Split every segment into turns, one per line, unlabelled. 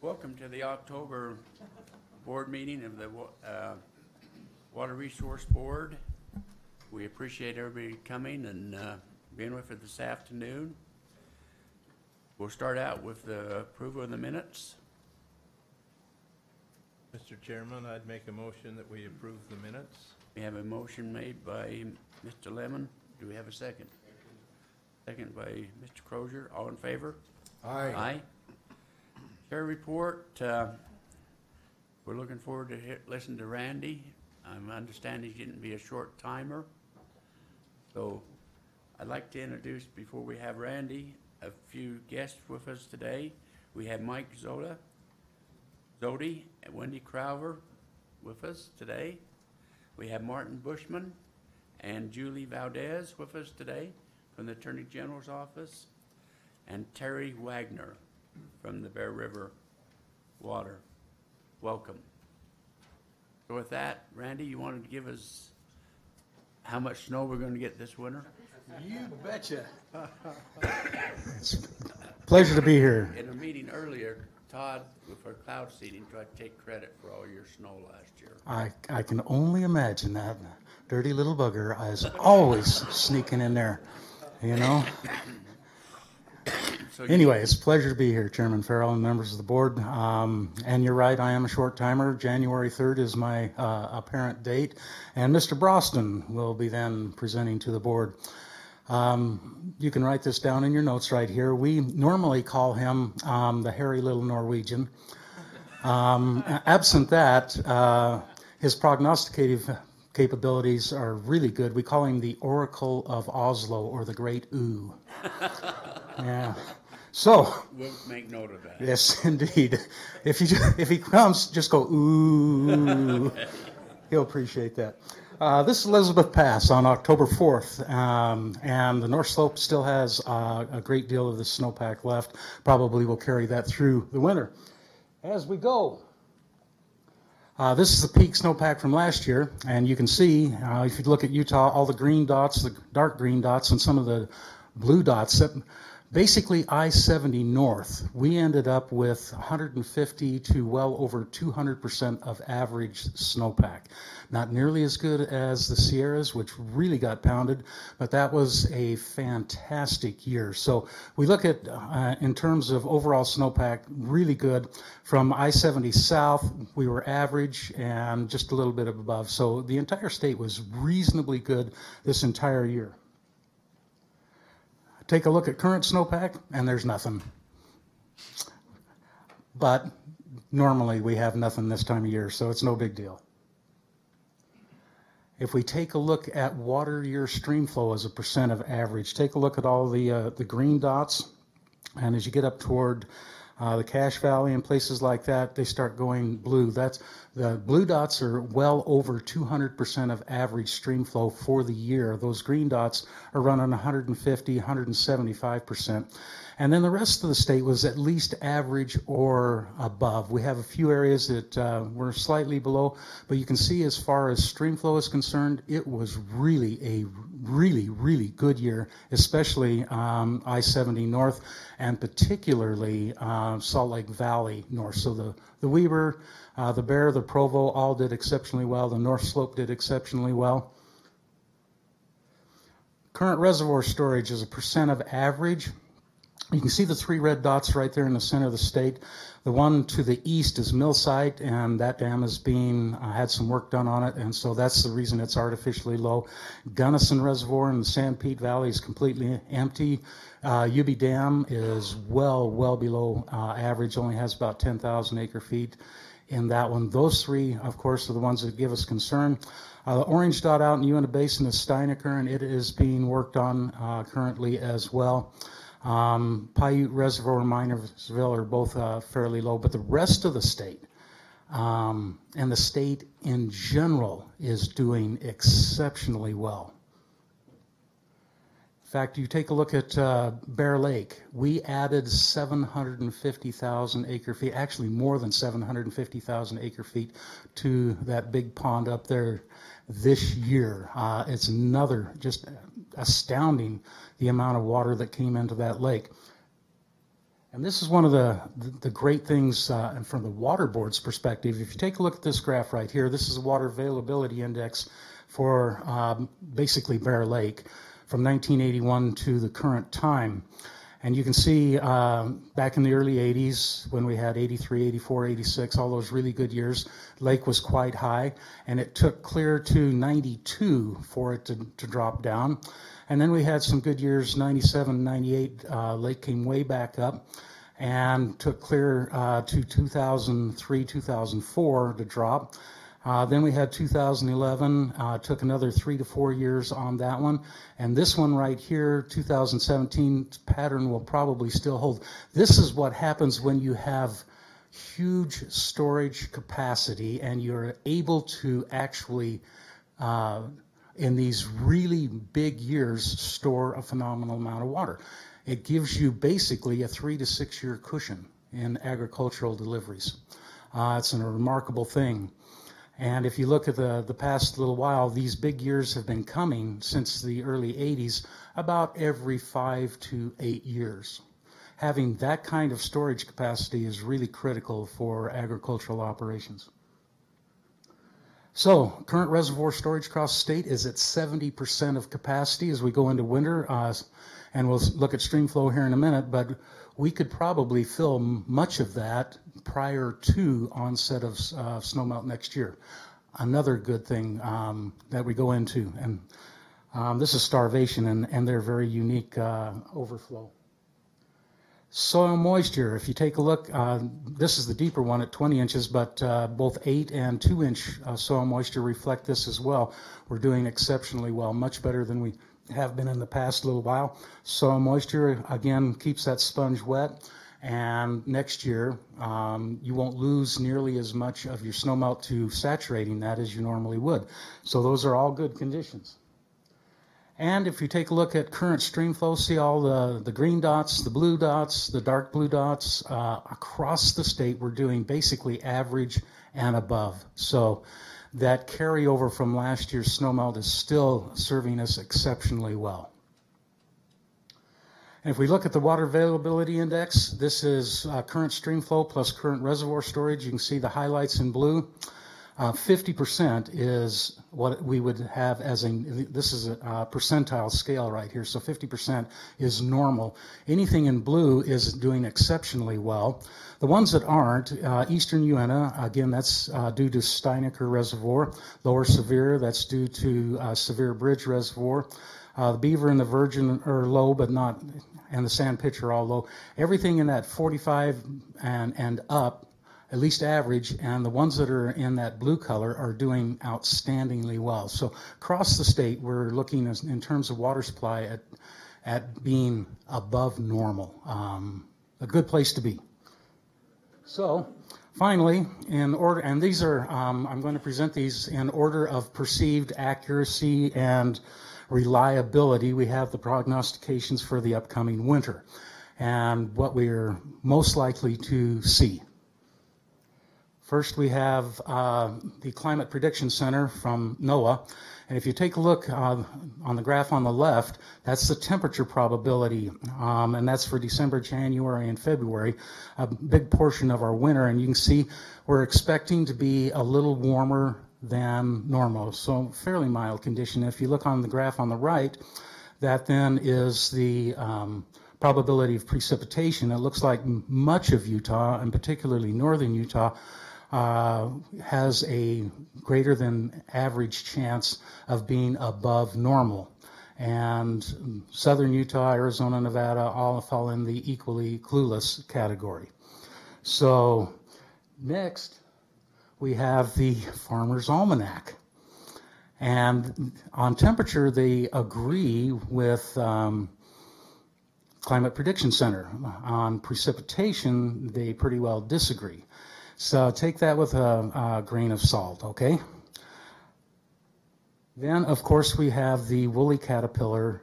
Welcome to the October board meeting of the Water Resource Board. We appreciate everybody coming and being with us this afternoon. We'll start out with the approval of the minutes.
Mr. Chairman, I'd make a motion that we approve the minutes.
We have a motion made by Mr. Lemon. Do we have a second? Second by Mr. Crozier. All in favor?
Aye.
Aye. Chair report. We're looking forward to listen to Randy. I understand he's going to be a short timer. So I'd like to introduce, before we have Randy, a few guests with us today. We have Mike Zodi and Wendy Crowver with us today. We have Martin Bushman and Julie Valdez with us today from the Attorney General's office, and Terry Wagner from the Bear River Water. Welcome. So with that, Randy, you wanted to give us how much snow we're going to get this winter?
You betcha.
It's a pleasure to be here.
In a meeting earlier, Todd, with our cloud seeding, tried to take credit for all your snow last year.
I can only imagine that dirty little bugger is always sneaking in there, you know.
So
Anyway, it's a pleasure to be here, Chairman Farrell and members of the board. And you're right, I am a short timer. January 3rd is my apparent date. And Mr. Broston will be then presenting to the board. You can write this down in your notes right here. We normally call him the hairy little Norwegian. Absent that, his prognosticative capabilities are really good. We call him the Oracle of Oslo, or the Great Ooh. Yeah. So
we'll make note of that.
yes, indeed. If he comes, just go ooh. He'll appreciate that. This is Elizabeth Pass on October 4th, and the North Slope still has a great deal of the snowpack left. Probably will carry that through the winter. As we go, this is the peak snowpack from last year, and you can see, if you look at Utah, all the green dots, the dark green dots, and some of the blue dots, that basically I-70 north, we ended up with 150 to well over 200% of average snowpack. Not nearly as good as the Sierras, which really got pounded, but that was a fantastic year. So we look at, in terms of overall snowpack, really good. From I-70 south, we were average and just a little bit above. So the entire state was reasonably good this entire year. Take a look at current snowpack, and there's nothing. But normally we have nothing this time of year, so it's no big deal. If we take a look at water year stream flow as a percent of average, take a look at all the green dots, and as you get up toward the Cache Valley and places like that, they start going blue. The blue dots are well over 200% of average stream flow for the year. Those green dots are running 150, 175%. And then the rest of the state was at least average or above. We have a few areas that were slightly below, but you can see as far as stream flow is concerned, it was really a really good year, especially I-70 north, and particularly Salt Lake Valley north. So the Weber, the Bear, the Provo all did exceptionally well. The North Slope did exceptionally well. Current reservoir storage is a percent of average. You can see the three red dots right there in the center of the state. The one to the east is Millsite, and that dam is being had some work done on it, and so that's the reason it's artificially low. Gunnison Reservoir in the Sanpete Valley is completely empty. UB Dam is well below average, only has about 10,000 acre feet in that one. Those three, of course, are the ones that give us concern. The orange dot out in Uintah Basin is Steinecker, and it is being worked on currently as well. Paiute Reservoir and Minersville are both fairly low, but the rest of the state and the state in general is doing exceptionally well. In fact, you take a look at Bear Lake. We added 750,000 acre feet, actually more than 750,000 acre feet to that big pond up there this year. It's another just astounding the amount of water that came into that lake. And this is one of the great things from the water board's perspective. If you take a look at this graph right here, this is a water availability index for basically Bear Lake from 1981 to the current time. And you can see back in the early 80s when we had 83, 84, 86, all those really good years, lake was quite high, and it took clear to 92 for it to drop down. And then we had some good years, 97, 98, lake came way back up and took clear to 2003, 2004 to drop. Then we had 2011, took another 3 to 4 years on that one. And this one right here, 2017 pattern will probably still hold. This is what happens when you have huge storage capacity and you're able to actually, in these really big years, store a phenomenal amount of water. It gives you basically a 3 to 6 year cushion in agricultural deliveries. It's a remarkable thing. And if you look at the past little while, these big years have been coming since the early 80s, about every 5 to 8 years. Having that kind of storage capacity is really critical for agricultural operations. So, current reservoir storage across the state is at 70% of capacity as we go into winter, and we'll look at stream flow here in a minute, but we could probably fill much of that prior to onset of snowmelt next year. Another good thing that we go into, and this is starvation and their very unique overflow. Soil moisture, if you take a look, this is the deeper one at 20 inches, but both 8 and 2 inch soil moisture reflect this as well. We're doing exceptionally well, much better than we have been in the past little while. Soil moisture, again, keeps that sponge wet, and next year you won't lose nearly as much of your snowmelt to saturating that as you normally would. So those are all good conditions. And if you take a look at current stream flow, see all the green dots, the blue dots, the dark blue dots, across the state we're doing basically average and above. So that carryover from last year's snowmelt is still serving us exceptionally well. And if we look at the water availability index, this is current stream flow plus current reservoir storage. You can see the highlights in blue. 50% is what we would have as this is a percentile scale right here, so 50% is normal. Anything in blue is doing exceptionally well. The ones that aren't, eastern Uintah, again, that's due to Steinecker Reservoir. Lower Sevier, that's due to Sevier Bridge Reservoir. The Beaver and the Virgin are low, but not, and the Sanpete are all low. Everything in that 45 and up, at least average, and the ones that are in that blue color are doing outstandingly well. So across the state, we're looking in terms of water supply at being above normal. A good place to be. So finally, in order, and these are, I'm going to present these in order of perceived accuracy and reliability. We have the prognostications for the upcoming winter and what we're most likely to see. First, we have the Climate Prediction Center from NOAA. And if you take a look on the graph on the left, that's the temperature probability, and that's for December, January, and February, a big portion of our winter. And you can see we're expecting to be a little warmer than normal, so fairly mild condition. If you look on the graph on the right, that then is the probability of precipitation. It looks like much of Utah, and particularly northern Utah, has a greater than average chance of being above normal. And southern Utah, Arizona, Nevada all fall in the equally clueless category. So next, we have the Farmer's Almanac. And on temperature, they agree with Climate Prediction Center. On precipitation, they pretty well disagree. So take that with a grain of salt, okay? Then, of course, we have the woolly caterpillar.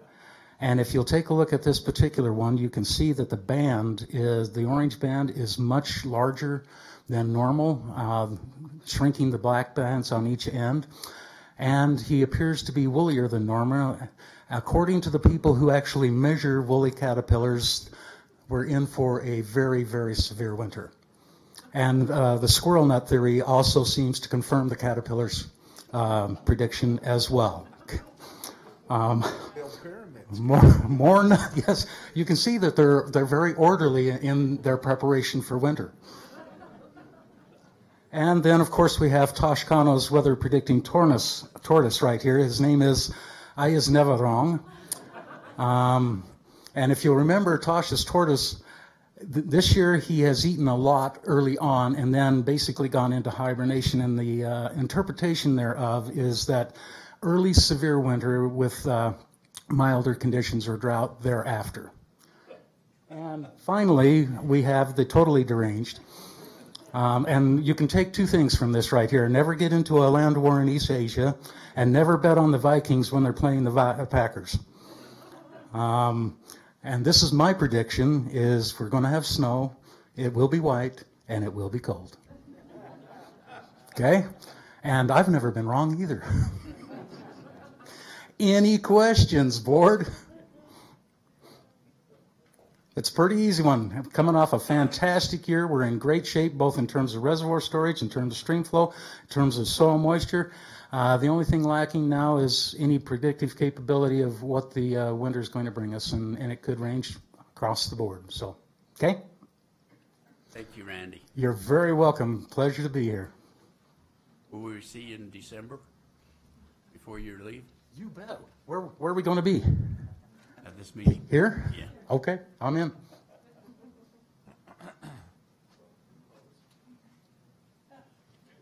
And if you'll take a look at this particular one, you can see that the orange band is much larger than normal, shrinking the black bands on each end. And he appears to be woollier than normal. According to the people who actually measure woolly caterpillars, we're in for a very, very severe winter. And the squirrel nut theory also seems to confirm the caterpillar's prediction as well. Yes, you can see that they're very orderly in their preparation for winter. And then, of course, we have Tosh Kano's weather predicting tortoise right here. His name is I is never wrong. And if you'll remember, Tosh's tortoise, this year he has eaten a lot early on and then basically gone into hibernation. And the interpretation thereof is that early severe winter with milder conditions or drought thereafter. And finally, we have the totally deranged. And you can take two things from this right here. Never get into a land war in East Asia, and never bet on the Vikings when they're playing the Packers. And this is my prediction, is we're going to have snow, it will be white, and it will be cold. Okay? And I've never been wrong either. Any questions, board? It's a pretty easy one. Coming off a fantastic year. We're in great shape, both in terms of reservoir storage, in terms of stream flow, in terms of soil moisture. The only thing lacking now is any predictive capability of what the winter is going to bring us, and it could range across the board. So, okay?
Thank you, Randy.
You're very welcome. Pleasure to be here.
Will we see you in December before you leave?
You bet. Where are we going to be?
At this meeting?
Here?
Yeah.
Okay, I'm in.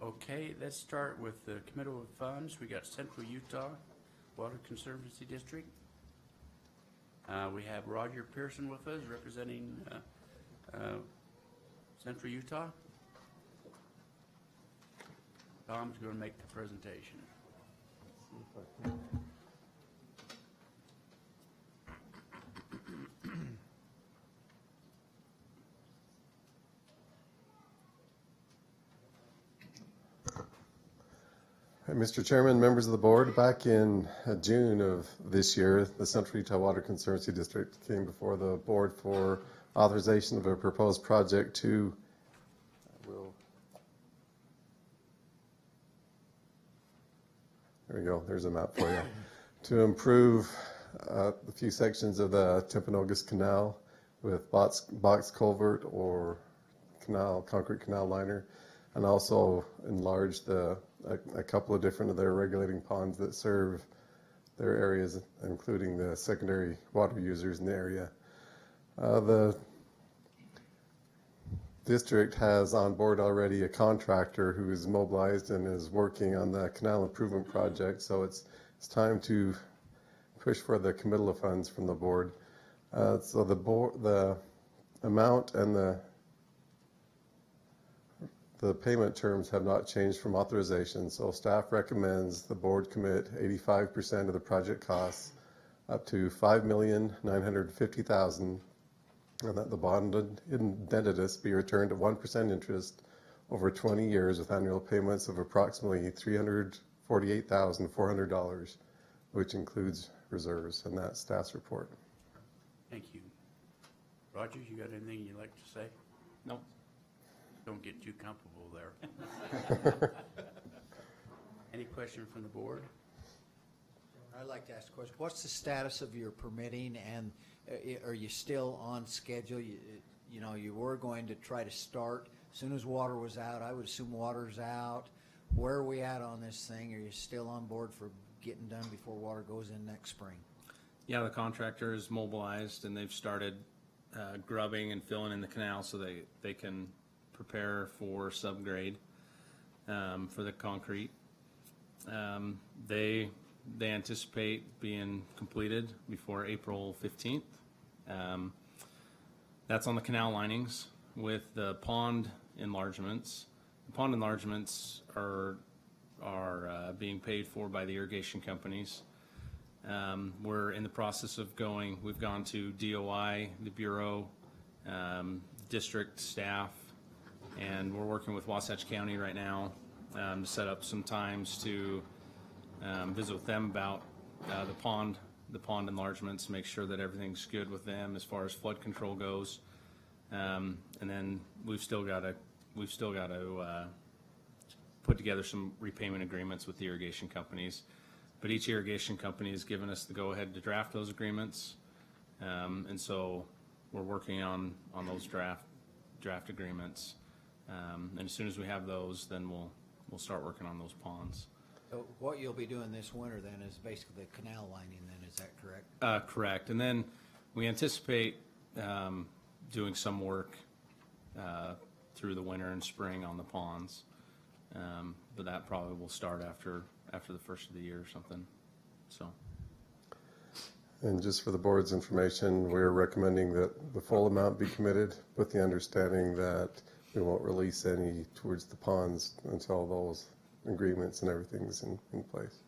Okay, let's start with the committal of funds. We got Central Utah Water Conservancy District. We have Roger Pearson with us representing Central Utah. Tom's going to make the presentation.
Mr. Chairman, members of the board, back in June of this year, the Central Utah Water Conservancy District came before the board for authorization of a proposed project to, there we go, there's a map for you, to improve a few sections of the Timpanogos Canal with box culvert or concrete canal liner, and also enlarge a couple of different of their regulating ponds that serve their areas, including the secondary water users in the area. The district has on board already a contractor who is mobilized and is working on the canal improvement project, so it's time to push for the committal of funds from the board. So the amount and the payment terms have not changed from authorization, so staff recommends the board commit 85% of the project costs up to $5,950,000, and that the bond indebtedness be returned at 1% interest over 20 years with annual payments of approximately $348,400, which includes reserves, and that's staff's report.
Thank you. Roger, you got anything you'd like to say?
No.
Don't get too comfortable there. Any question from the board?
I'd like to ask a question. What's the status of your permitting, and are you still on schedule? You know, you were going to try to start as soon as water was out. I would assume water's out. Where are we at on this thing? Are you still on board for getting done before water goes in next spring?
Yeah, the contractor is mobilized, and they've started grubbing and filling in the canal so they can prepare for subgrade for the concrete. They anticipate being completed before April 15th. That's on the canal linings. With the pond enlargements, the pond enlargements are being paid for by the irrigation companies. We're in the process of we've gone to DOI, the Bureau, district staff, and we're working with Wasatch County right now to set up some times to visit with them about the pond enlargements, make sure that everything's good with them as far as flood control goes. And then we've still got to put together some repayment agreements with the irrigation companies. But each irrigation company has given us the go-ahead to draft those agreements. And so we're working on those draft agreements. And as soon as we have those, then we'll start working on those ponds.
So what you'll be doing this winter then is basically the canal lining then, is that correct?
Correct. And then we anticipate doing some work through the winter and spring on the ponds. But that probably will start after the first of the year or something. So.
And just for the board's information, we're recommending that the full amount be committed with the understanding that we won't release any towards the ponds until those agreements and everything's in place.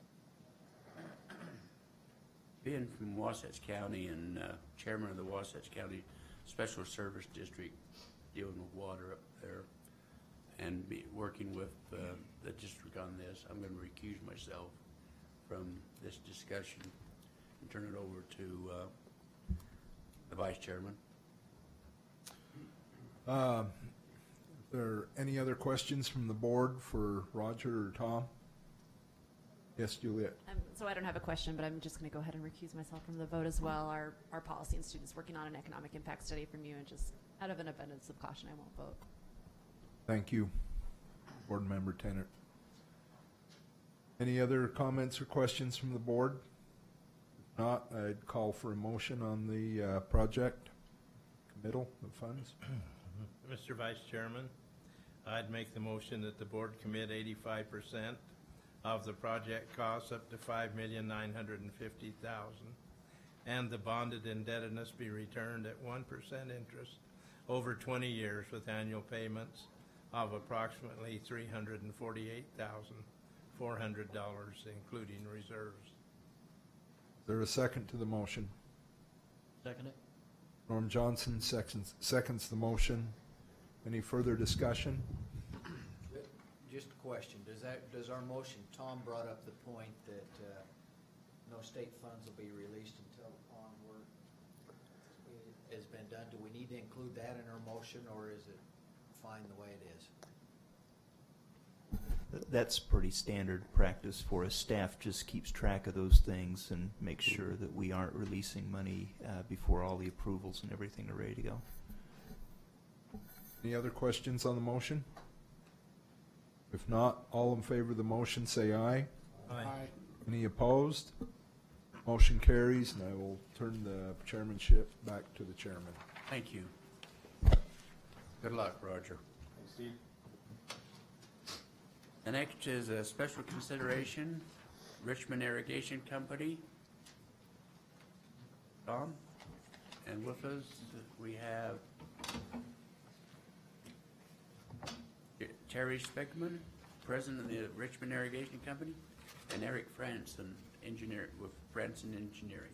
Being from Wasatch County and chairman of the Wasatch County Special Service District, dealing with water up there, and working with the district on this, I'm going to recuse myself from this discussion and turn it over to the vice chairman.
Are there any other questions from the board for Roger or Tom? Yes, Juliet.
So I don't have a question, but I'm just going to go ahead and recuse myself from the vote as well. Our policy and students working on an economic impact study from you, and just out of an abundance of caution, I won't vote.
Thank you, Board Member Tennant. Any other comments or questions from the board? If not, I'd call for a motion on the project committal of funds.
Mr. Vice Chairman, I'd make the motion that the board commit 85% of the project costs up to $5,950,000, and the bonded indebtedness be returned at 1% interest over 20 years with annual payments of approximately $348,400, including reserves.
Is there a second to the motion?
Second it.
Norm Johnson seconds the motion. Any further discussion?
Just a question, does our motion, Tom brought up the point that no state funds will be released until the pond work has been done. Do we need to include that in our motion, or is it fine the way it is?
That's pretty standard practice for us. Staff just keeps track of those things and makes sure that we aren't releasing money before all the approvals and everything are ready to go.
Any other questions on the motion? If not, all in favor of the motion say aye.
Aye.
Any opposed? Motion carries, and I will turn the chairmanship back to the chairman.
Thank you. Good luck, Roger. The next is a special consideration, Richmond Irrigation Company. Tom, and with us we have Terry Speckman, president of the Richmond Irrigation Company, and Eric Franson, engineer with Franson Engineering.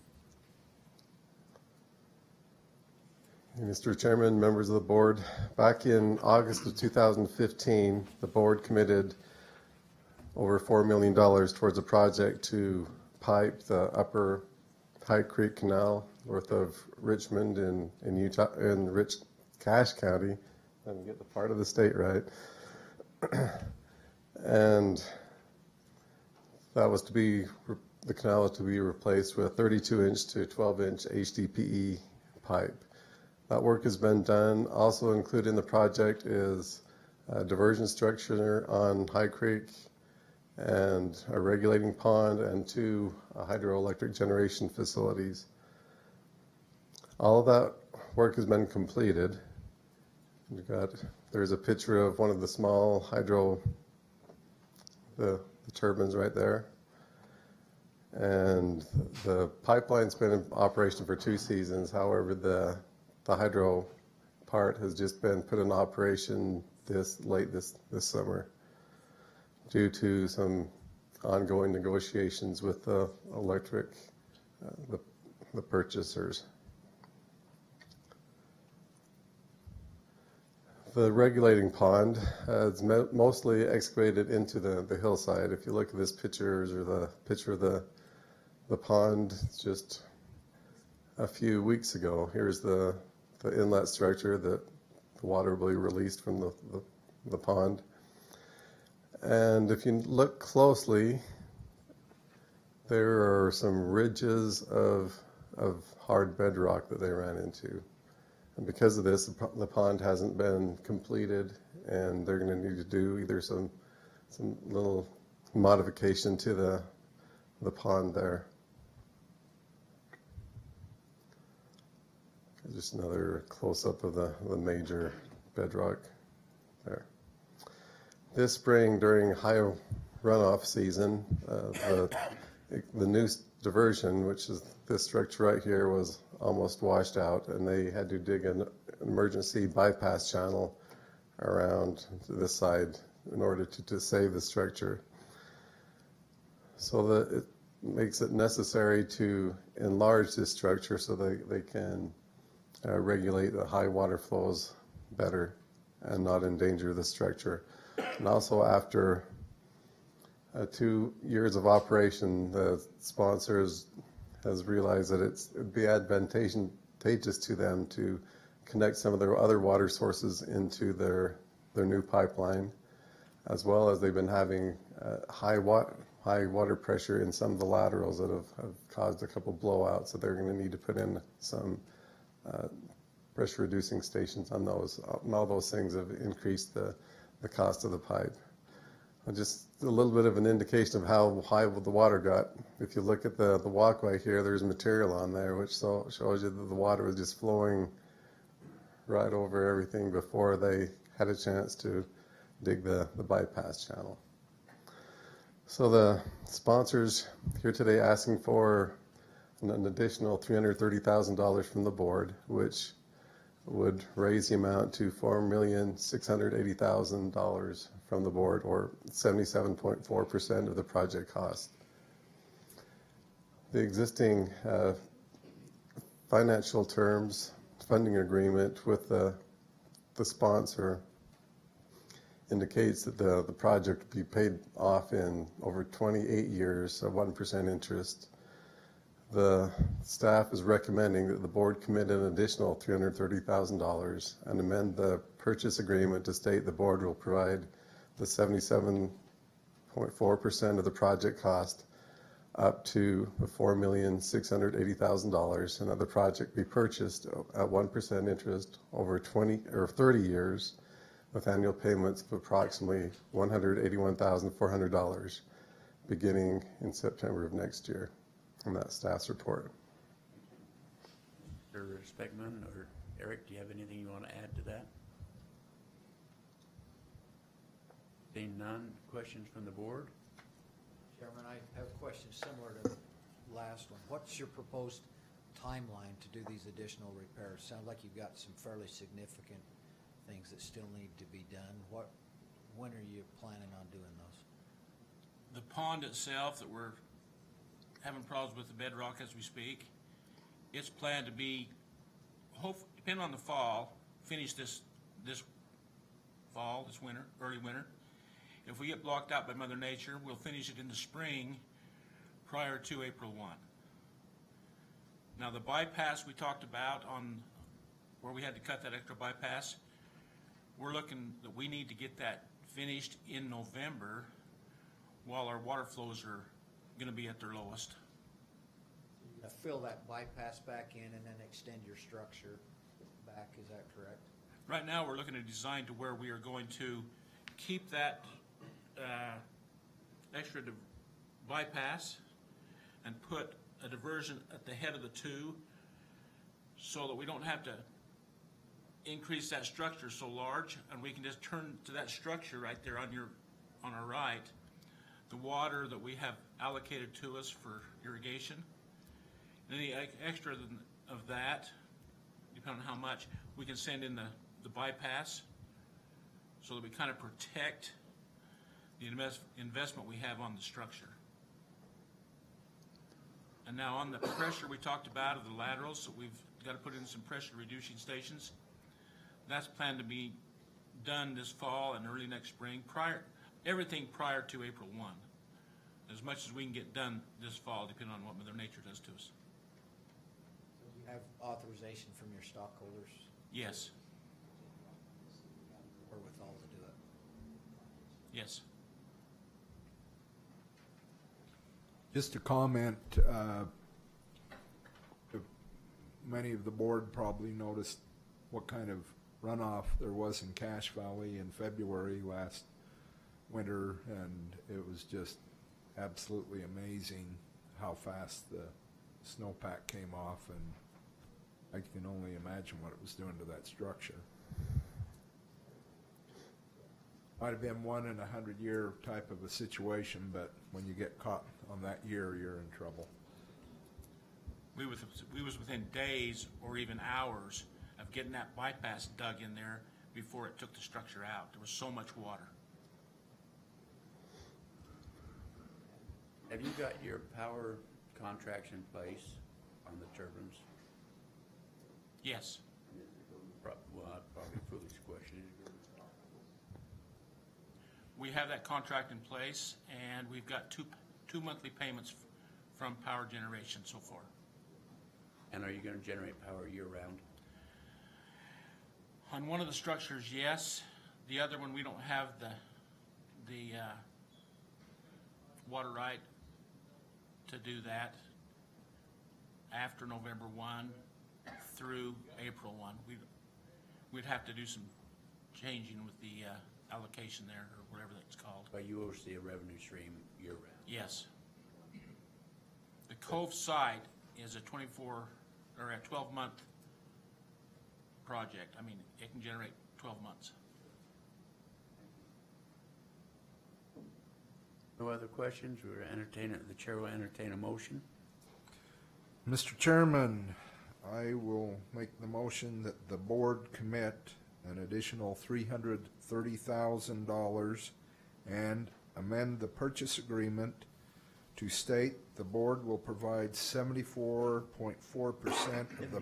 Mr. Chairman, members of the board, back in August of 2015, the board committed over $4 million towards a project to pipe the upper High Creek Canal north of Richmond in Utah, in Cache County. Let me get the part of the state right. And that was to be, the canal was to be replaced with 32-inch to 12-inch HDPE pipe. That work has been done. Also included in the project is a diversion structure on High Creek and a regulating pond and 2 hydroelectric generation facilities. All of that work has been completed. There's a picture of one of the small the turbines right there. And the pipeline's been in operation for 2 seasons. However, the hydro part has just been put in operation this summer due to some ongoing negotiations with the electric, the purchasers. The regulating pond is mostly excavated into the hillside. If you look at this picture, or the picture of the pond just a few weeks ago, here's the inlet structure that the water will be released from the pond. And if you look closely, there are some ridges of hard bedrock that they ran into. And because of this, the pond hasn't been completed, and they're going to need to do either some little modification to the pond there. Just another close-up of the major bedrock there. This spring, during high runoff season, the new diversion, which is this structure right here, was almost washed out, and they had to dig an emergency bypass channel around to this side in order to save the structure. So that it makes it necessary to enlarge this structure so they can regulate the high water flows better and not endanger the structure. And also, after 2 years of operation, the sponsors has realized that it'd be advantageous to them to connect some of their other water sources into their new pipeline, as well as they've been having high water pressure in some of the laterals that have caused a couple blowouts, so they're going to need to put in some pressure reducing stations on those. And all those things have increased the cost of the pipe. Just a little bit of an indication of how high the water got. If you look at the walkway here, there's material on there which shows you that the water was just flowing right over everything before they had a chance to dig the bypass channel. So the sponsors here today asking for an additional $330,000 from the board, which would raise the amount to $4,680,000 from the board, or 77.4% of the project cost. The existing financial terms, funding agreement with the sponsor indicates that the project will be paid off in over 28 years of 1% interest. The staff is recommending that the board commit an additional $330,000 and amend the purchase agreement to state the board will provide the 77.4% of the project cost up to $4,680,000, and that the project be purchased at 1% interest over 20 or 30 years with annual payments of approximately $181,400 beginning in September of next year. And that's staff's report.
Mr. Speckman or Eric, do you have anything you want to add to that? Seeing none, questions from the board?
Chairman, I have a question similar to the last one. What's your proposed timeline to do these additional repairs? Sounds like you've got some fairly significant things that still need to be done. When are you planning on doing those?
The pond itself that we're having problems with the bedrock as we speak, it's planned to be, depending on the fall, finish this fall, this winter, early winter. If we get blocked out by Mother Nature, we'll finish it in the spring prior to April 1. Now the bypass we talked about on where we had to cut that extra bypass, we're looking that we need to get that finished in November while our water flows are going to be at their lowest.
You're going to fill that bypass back in and then extend your structure back, is that correct?
Right now we're looking at a design to where we are going to keep that extra bypass and put a diversion at the head of the two so that we don't have to increase that structure so large, and we can just turn to that structure right there on our right, the water that we have allocated to us for irrigation. And any extra of that, depending on how much, we can send in the bypass so that we kind of protect the investment we have on the structure. And now on the pressure we talked about of the laterals, so we've got to put in some pressure reducing stations. That's planned to be done this fall and early next spring, everything prior to April 1. As much as we can get done this fall, depending on what Mother Nature does to us.
Do you have authorization from your stockholders?
Yes.
wherewithal to do it.
Yes.
Just a comment, many of the board probably noticed what kind of runoff there was in Cache Valley in February last winter, and it was just absolutely amazing how fast the snowpack came off, and I can only imagine what it was doing to that structure. Might have been 1 in 100-year type of a situation, but when you get caught on that year, you're in trouble.
We was within days or even hours of getting that bypass dug in there before it took the structure out. There was so much water.
Have you got your power contracts in place on the turbines?
Yes.
Well, probably a foolish question.
We have that contract in place, and we've got two monthly payments from power generation so far.
And are you going to generate power year-round?
On one of the structures, yes. The other one, we don't have the water right to do that after November 1 through April 1. We'd have to do some changing with the allocation there, or whatever that's called.
But you will see a revenue stream year-round?
Yes. The Cove site is a 12-month project. I mean, it can generate 12 months.
No other questions? The chair will entertain a motion.
Mr. Chairman, I will make the motion that the board commit an additional $330,000 and amend the purchase agreement to state the board will provide 74.4% of the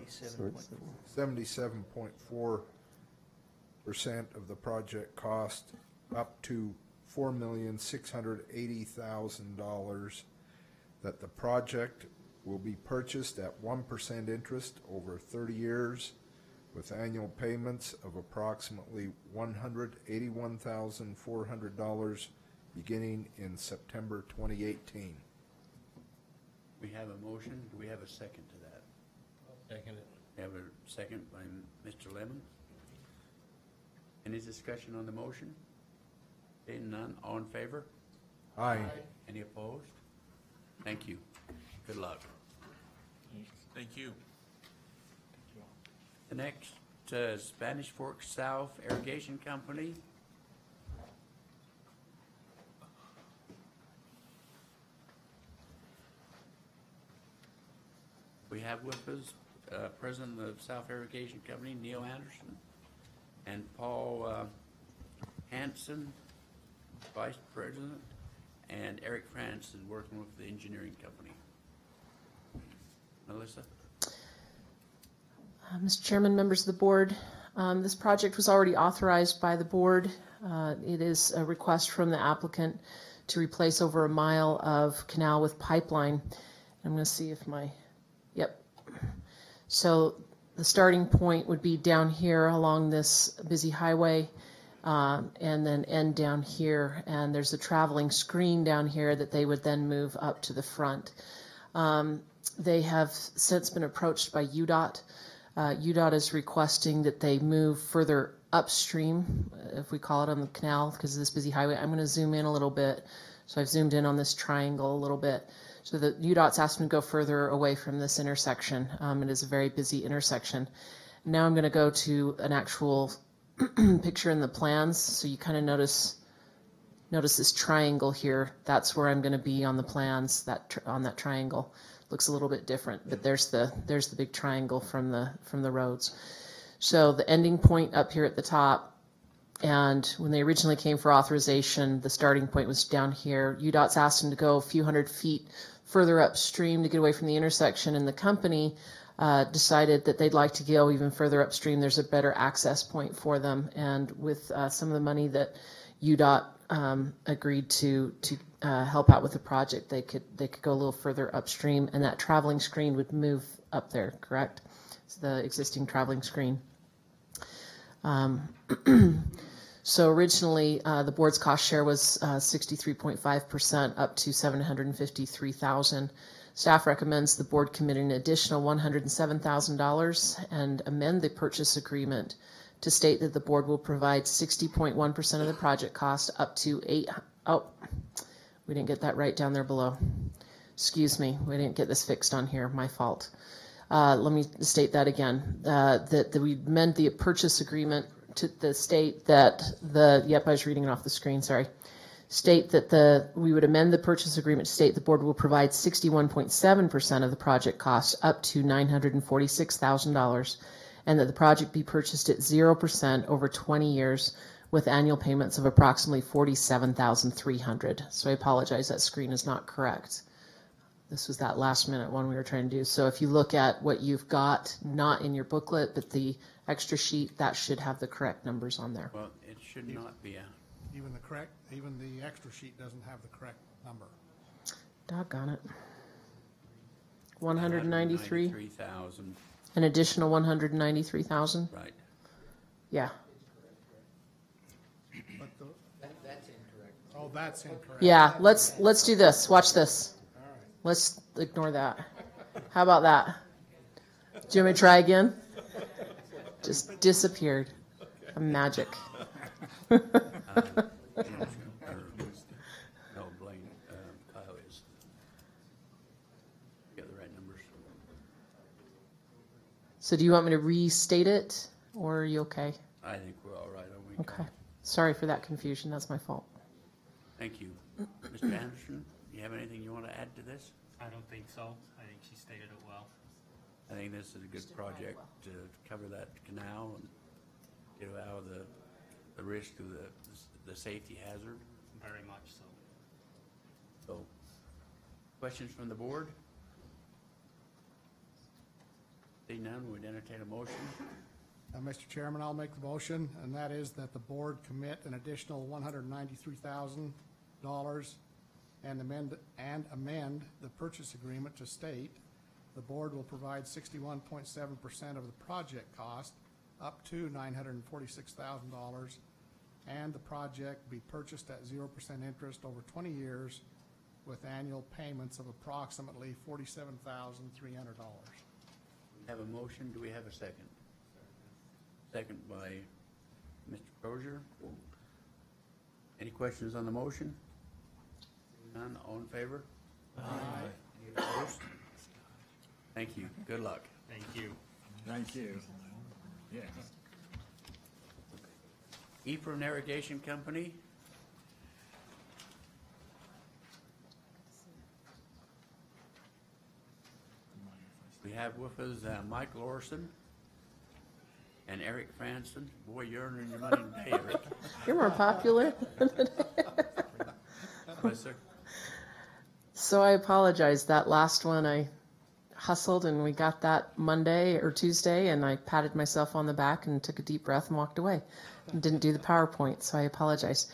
77.4% of the project cost, up to $4,680,000, that the project will be purchased at 1% interest over 30 years with annual payments of approximately $181,400 beginning in September 2018.
We have a motion. Do we have a second to that?
Second it.
We have a second by Mr. Lemon. Any discussion on the motion? Seeing none, all in favor?
Aye.
Any opposed? Thank you. Good luck.
Thank you.
The next Spanish Fork South Irrigation Company. We have with us President of South Irrigation Company, Neil Anderson, and Paul Hanson, Vice President, and Eric Franson working with the engineering company. Melissa?
Mr. Chairman, members of the board, this project was already authorized by the board. It is a request from the applicant to replace over a mile of canal with pipeline. I'm going to see if yep. So the starting point would be down here along this busy highway, and then end down here. And there's a traveling screen down here that they would then move up to the front. They have since been approached by UDOT. UDOT is requesting that they move further upstream, if we call it, on the canal because of this busy highway. I'm going to zoom in a little bit. So I've zoomed in on this triangle a little bit. So the UDOT's asked me to go further away from this intersection. It is a very busy intersection. Now I'm going to go to an actual picture in the plans. So you kind of notice this triangle here. That's where I'm going to be on the plans. On that triangle looks a little bit different, but there's the big triangle from the roads. So the ending point up here at the top. And when they originally came for authorization, the starting point was down here. UDOT's asked them to go a few hundred feet further upstream to get away from the intersection, and the company decided that they'd like to go even further upstream. There's a better access point for them, and with some of the money that UDOT agreed to help out with the project, they could go a little further upstream, and that traveling screen would move up there, correct? It's the existing traveling screen. So originally, the board's cost share was 63.5% up to $753,000. Staff recommends the board commit an additional $107,000 and amend the purchase agreement to state that the board will provide 60.1% of the project cost up to we didn't get that right down there below. Excuse me, we didn't get this fixed on here, my fault. Let me state that again, that we amend the purchase agreement to the state that I was reading it off the screen, sorry. State that we would amend the purchase agreement to state the board will provide 61.7% of the project cost up to $946,000 and that the project be purchased at 0% over 20 years with annual payments of approximately $47,300. So I apologize, that screen is not correct. This was that last minute one we were trying to do. So if you look at what you've got, not in your booklet, but the extra sheet, that should have the correct numbers on there.
Well, it should not be
Even the extra sheet doesn't have the correct number.
Doggone it. 193.
193,000.
An additional 193,000?
Right.
Yeah.
But
That's incorrect.
oh, that's incorrect.
Yeah, let's do this. Watch this.
All right.
Let's ignore that. How about that? Do you want me to try again? Just disappeared. Magic.
No, Blaine, Kyle is. You got the right numbers.
So do you want me to restate it, or are you okay?
I think we're all right, are we?
Okay. Sorry for that confusion. That's my fault.
Thank you. Mr. Anderson, you have anything you want to add to this?
I don't think so. I think she stated it well.
I think this is a good project to cover that canal and get out of the risk of the safety hazard.
Very much so.
So, questions from the board? Seeing none, we'd entertain a motion.
Mr. Chairman, I'll make the motion, and that is that the board commit an additional $193,000 and amend the purchase agreement to state the board will provide 61.7% of the project cost up to $946,000 and the project be purchased at 0% interest over 20 years with annual payments of approximately $47,300.
We have a motion. Do we have a second? Second by Mr. Crozier. Any questions on the motion? None. All in favor?
Aye.
Any opposed? Thank you. Good luck.
Thank you.
Thank you. Yeah.
Ephraim Irrigation Company. We have with us Mike Lorson and Eric Franson. Boy, you're earning your money today, Eric.
You're more popular.
Yes, sir.
So I apologize. That last one I hustled and we got that Monday or Tuesday and I patted myself on the back and took a deep breath and walked away and didn't do the PowerPoint. So I apologize.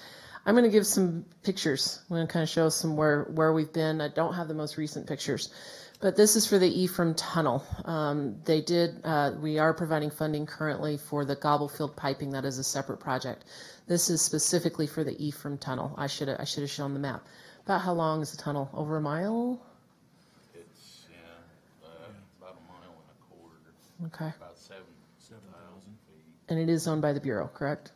I'm going to give some pictures. I'm going to kind of show some where we've been. I don't have the most recent pictures, but this is for the Ephraim Tunnel. We are providing funding currently for the Gobblefield piping. That is a separate project. This is specifically for the Ephraim Tunnel. I should have shown the map. About how long is the tunnel? Over a mile?
It's, about a mile and a quarter.
Okay.
About 7,000 feet.
And it is owned by the Bureau, correct?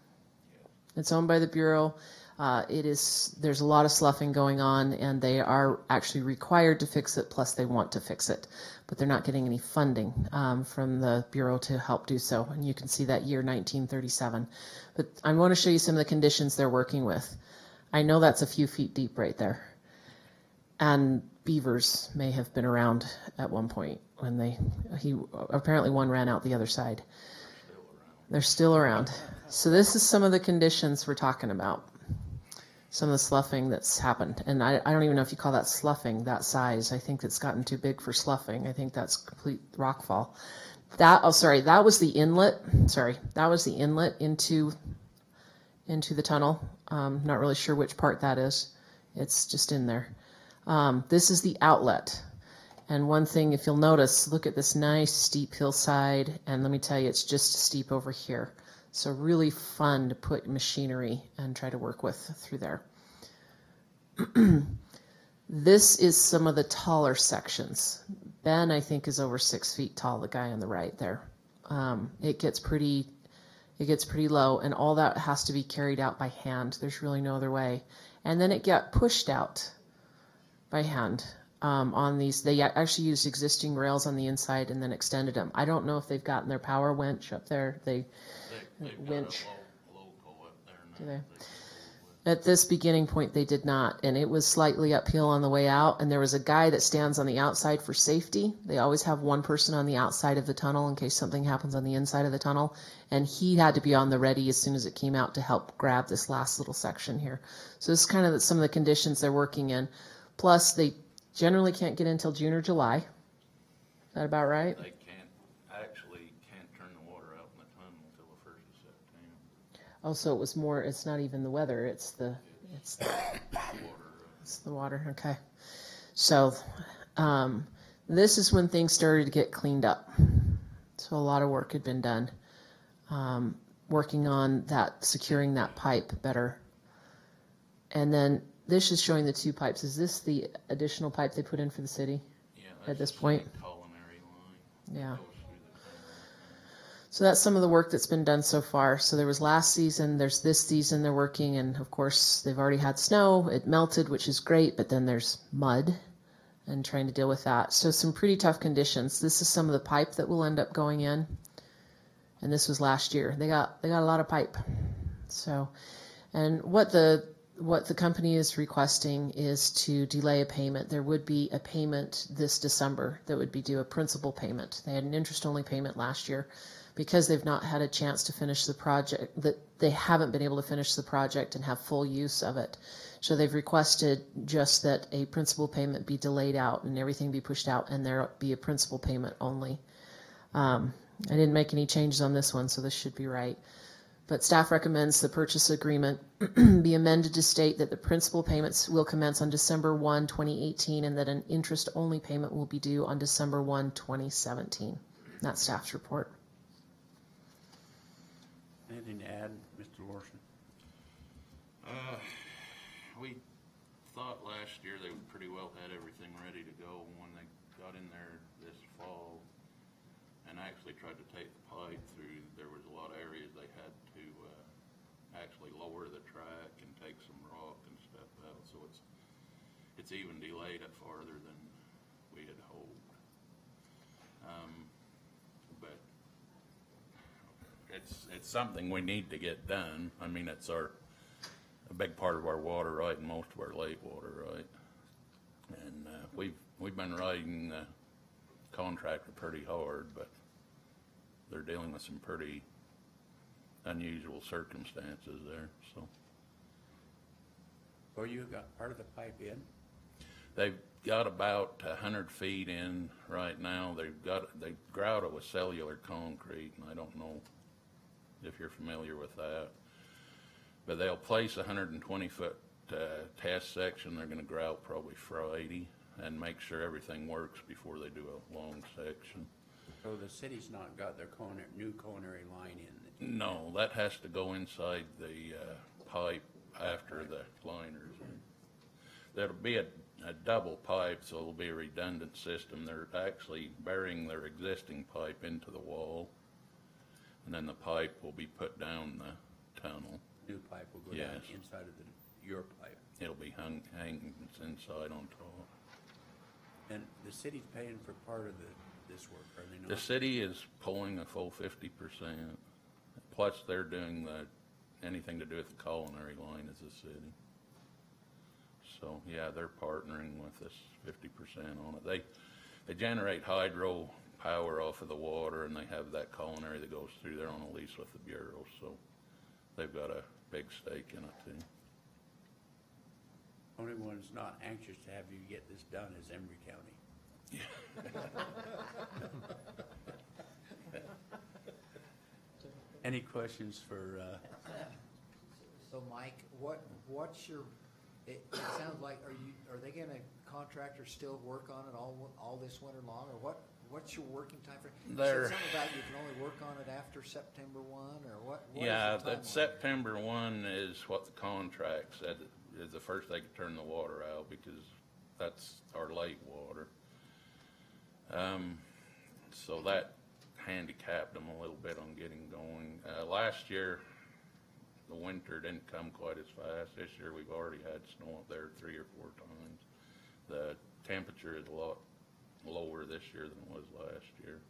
Yeah.
It's owned by the Bureau. There's a lot of sloughing going on, and they are actually required to fix it, plus they want to fix it. But they're not getting any funding from the Bureau to help do so. And you can see that year 1937. But I want to show you some of the conditions they're working with. I know that's a few feet deep right there. And beavers may have been around at one point when apparently one ran out the other side. They're still around. So this is some of the conditions we're talking about. Some of the sloughing that's happened. And I don't even know if you call that sloughing, that size. I think it's gotten too big for sloughing. I think that's complete rockfall. That was the inlet. That was the inlet into the tunnel. Not really sure which part that is. It's just in there. This is the outlet. And one thing, if you'll notice, look at this nice steep hillside. And let me tell you, it's just steep over here. So really fun to put machinery and try to work with through there. This is some of the taller sections. Ben, I think, is over 6 feet tall, the guy on the right there. It gets pretty low, and all that has to be carried out by hand. There's really no other way. And then it got pushed out by hand on these. They actually used existing rails on the inside and then extended them. I don't know if they've gotten their power winch up there.
They've
winch.
got a local up there now.
Do they? At this beginning point, they did not, and it was slightly uphill on the way out, and there was a guy that stands on the outside for safety. They always have one person on the outside of the tunnel in case something happens on the inside of the tunnel, and he had to be on the ready as soon as it came out to help grab this last little section here. So this is kind of some of the conditions they're working in. Plus, they generally can't get in until June or July. Is that about right?
They can't turn the water out in the tunnel until the 1st of September.
Oh, so it was more, it's not even the weather, it's the water, okay. So, this is when things started to get cleaned up. So a lot of work had been done, working on that, securing that pipe better. And then this is showing the 2 pipes. Is this the additional pipe they put in for the city at this point?
Culinary line.
Yeah. So that's some of the work that's been done so far. So there was last season, there's this season they're working, and of course they've already had snow. It melted, which is great, but then there's mud and trying to deal with that. So some pretty tough conditions. This is some of the pipe that will end up going in. And this was last year. They got a lot of pipe. So, and what the company is requesting is to delay a payment. There would be a payment this December that would be due, a principal payment. They had an interest-only payment last year. Because they've not had a chance to finish the project, that they haven't been able to finish the project and have full use of it. So they've requested just that a principal payment be delayed out and everything be pushed out, and there be a principal payment only. I didn't make any changes on this one, so this should be right. But staff recommends the purchase agreement be amended to state that the principal payments will commence on December 1, 2018, and that an interest-only payment will be due on December 1, 2017. That's staff's report.
Anything to add, Mr. Larson?
We thought last year they pretty well had everything ready to go when they got in there this fall and actually tried to take the pipe through. There was a lot of areas they had to actually lower the track and take some rock and stuff out, so it's even delayed it farther than we had hoped. But it's something we need to get done. I mean, it's a big part of our water right and most of our lake water right. And we've been riding the contractor pretty hard, but they're dealing with some pretty unusual circumstances there. So.
Well, you got part of the pipe in?
They've got about 100 feet in right now. They grout it with cellular concrete, and I don't know if you're familiar with that. But they'll place a 120-foot test section. They're going to grout probably Friday and make sure everything works before they do a long section.
So the city's not got their new culinary line in?
No, that has to go inside the pipe after the liners. There'll be a double pipe, so it'll be a redundant system. They're actually burying their existing pipe into the wall, and then the pipe will be put down the tunnel.
New pipe will go down inside of your pipe.
It'll be hanging inside on top.
And the city's paying for part of this work, are they not?
The city is pulling a full 50%. Plus, they're doing anything to do with the culinary line as the city. So yeah, they're partnering with us 50% on it. They generate hydro power off of the water, and they have that culinary that goes through there on a lease with the Bureau. So they've got a big stake in it too.
Only one that's not anxious to have you get this done is Emery County. Any questions for?
So Mike, what's your? It sounds like are they going to contractors still work on it all this winter long, or what's your working time frame? You
There-
said something about you can only work on it after September 1, or what is
Yeah,
the
that
timeline?
September 1 is what the contract said is the first they could turn the water out, because that's our lake water. So that handicapped them a little bit on getting going. Last year, the winter didn't come quite as fast. This year, we've already had snow up there 3 or 4 times. The temperature is a lot lower this year than it was last year.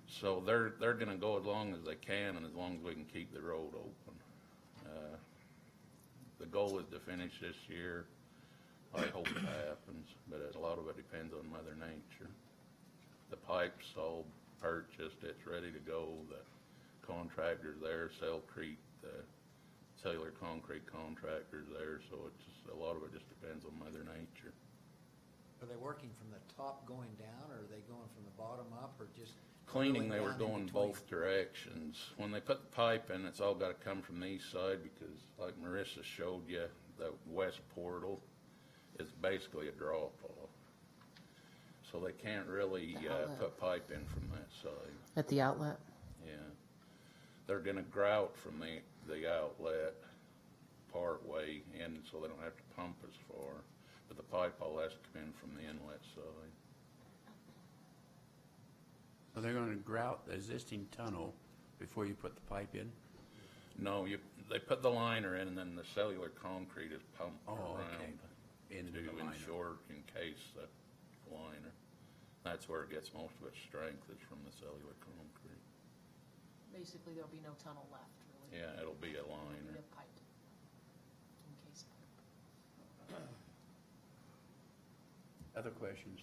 So they're gonna go as long as they can, and as long as we can keep the road open. The goal is to finish this year. I hope it happens, but a lot of it depends on Mother Nature. The pipe's all purchased, it's ready to go. The contractor's there, Cell Creek, the cellular concrete contractor's there, so it's just, a lot of it just depends on Mother Nature.
Are they working from the top going down, or are they going from the bottom up, or just?
Cleaning, they
drilling
were
down in
going
between?
both directions. When they put the pipe in, it's all gotta come from the east side, because like Marissa showed you, the west portal is basically a drop-off. So they can't really, put pipe in from that side.
At the outlet.
Yeah. They're gonna grout from the outlet part way in, so they don't have to pump as far. But the pipe all has to come in from the inlet side.
So they're gonna grout the existing tunnel before you put the pipe in?
No, they put the liner in, and then the cellular concrete is pumped
Oh, okay.
around
Into the
to
liner.
ensure, encase the liner. That's where it gets most of its strength, is from the cellular concrete.
Basically, there'll be no tunnel left, really.
Yeah, it'll be a liner.
Pipe. In case.
Other questions?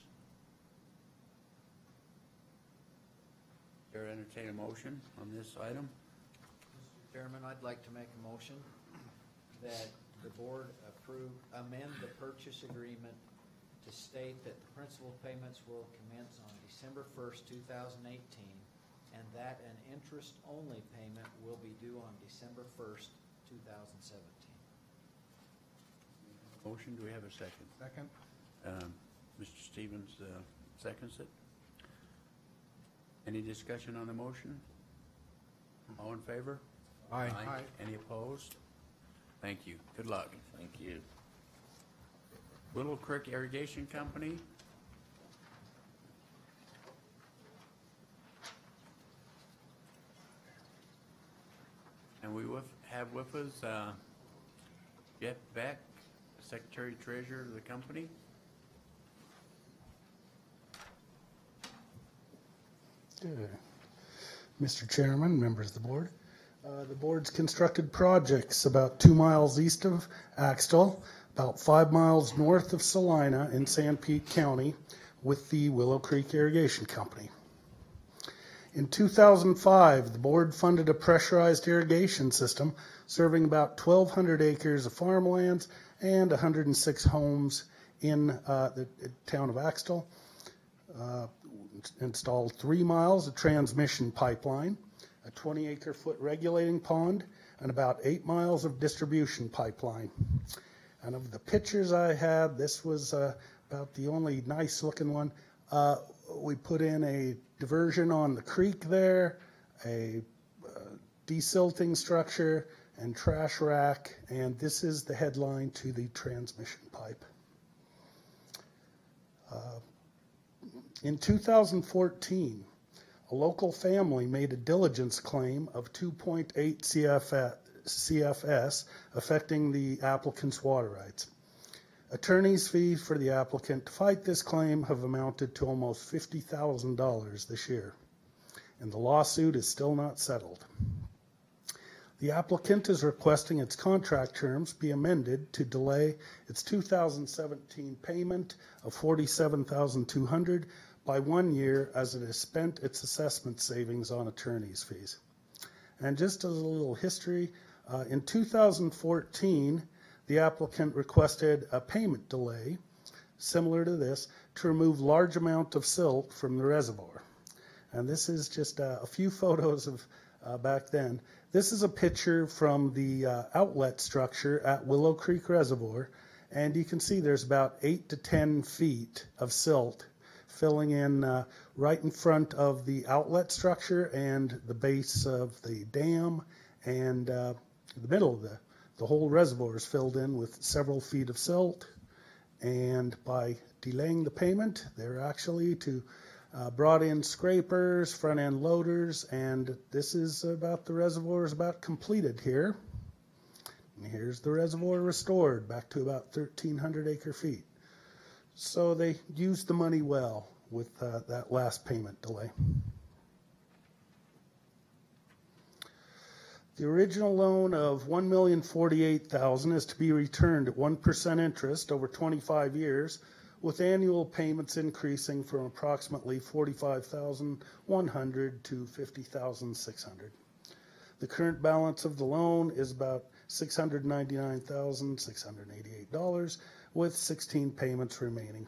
Chair, entertain a motion on this item?
Mr. Chairman, I'd like to make a motion that the board amend the purchase agreement to state that the principal payments will commence on December 1st, 2018, and that an interest-only payment will be due on December 1st, 2017.
Motion, do we have a second?
Second.
Mr. Stevens seconds it. Any discussion on the motion? All in favor?
Aye.
Aye.
Any opposed? Thank you. Good luck.
Thank you.
Willow Creek Irrigation Company. And we have with us Jeff Beck, Secretary Treasurer of the company.
Mr. Chairman, members of the board. The board's constructed projects about 2 miles east of Axtell, about 5 miles north of Salina in Sanpete County with the Willow Creek Irrigation Company. In 2005, the board funded a pressurized irrigation system serving about 1,200 acres of farmlands and 106 homes in the town of Axtell. Installed 3 miles of transmission pipeline, a 20-acre-foot regulating pond, and about 8 miles of distribution pipeline. And of the pictures I had, this was about the only nice-looking one. We put in a diversion on the creek there, a desilting structure, and trash rack, and this is the headline to the transmission pipe. In 2014, a local family made a diligence claim of 2.8 CFS affecting the applicant's water rights. Attorney's fees for the applicant to fight this claim have amounted to almost $50,000 this year, and the lawsuit is still not settled. The applicant is requesting its contract terms be amended to delay its 2017 payment of $47,200 by 1 year as it has spent its assessment savings on attorney's fees. And just as a little history, in 2014, the applicant requested a payment delay, similar to this, to remove large amount of silt from the reservoir. And this is just a few photos of back then. This is a picture from the outlet structure at Willow Creek Reservoir, and you can see there's about 8 to 10 feet of silt filling in right in front of the outlet structure and the base of the dam, and the middle of the whole reservoir is filled in with several feet of silt. And by delaying the payment, they're actually brought in scrapers, front end loaders, and this is about, the reservoir is about completed here. And here's the reservoir restored back to about 1,300 acre feet. So they used the money well with that last payment delay. The original loan of $1,048,000 is to be returned at 1% interest over 25 years, with annual payments increasing from approximately $45,100 to $50,600. The current balance of the loan is about $699,688, with 16 payments remaining.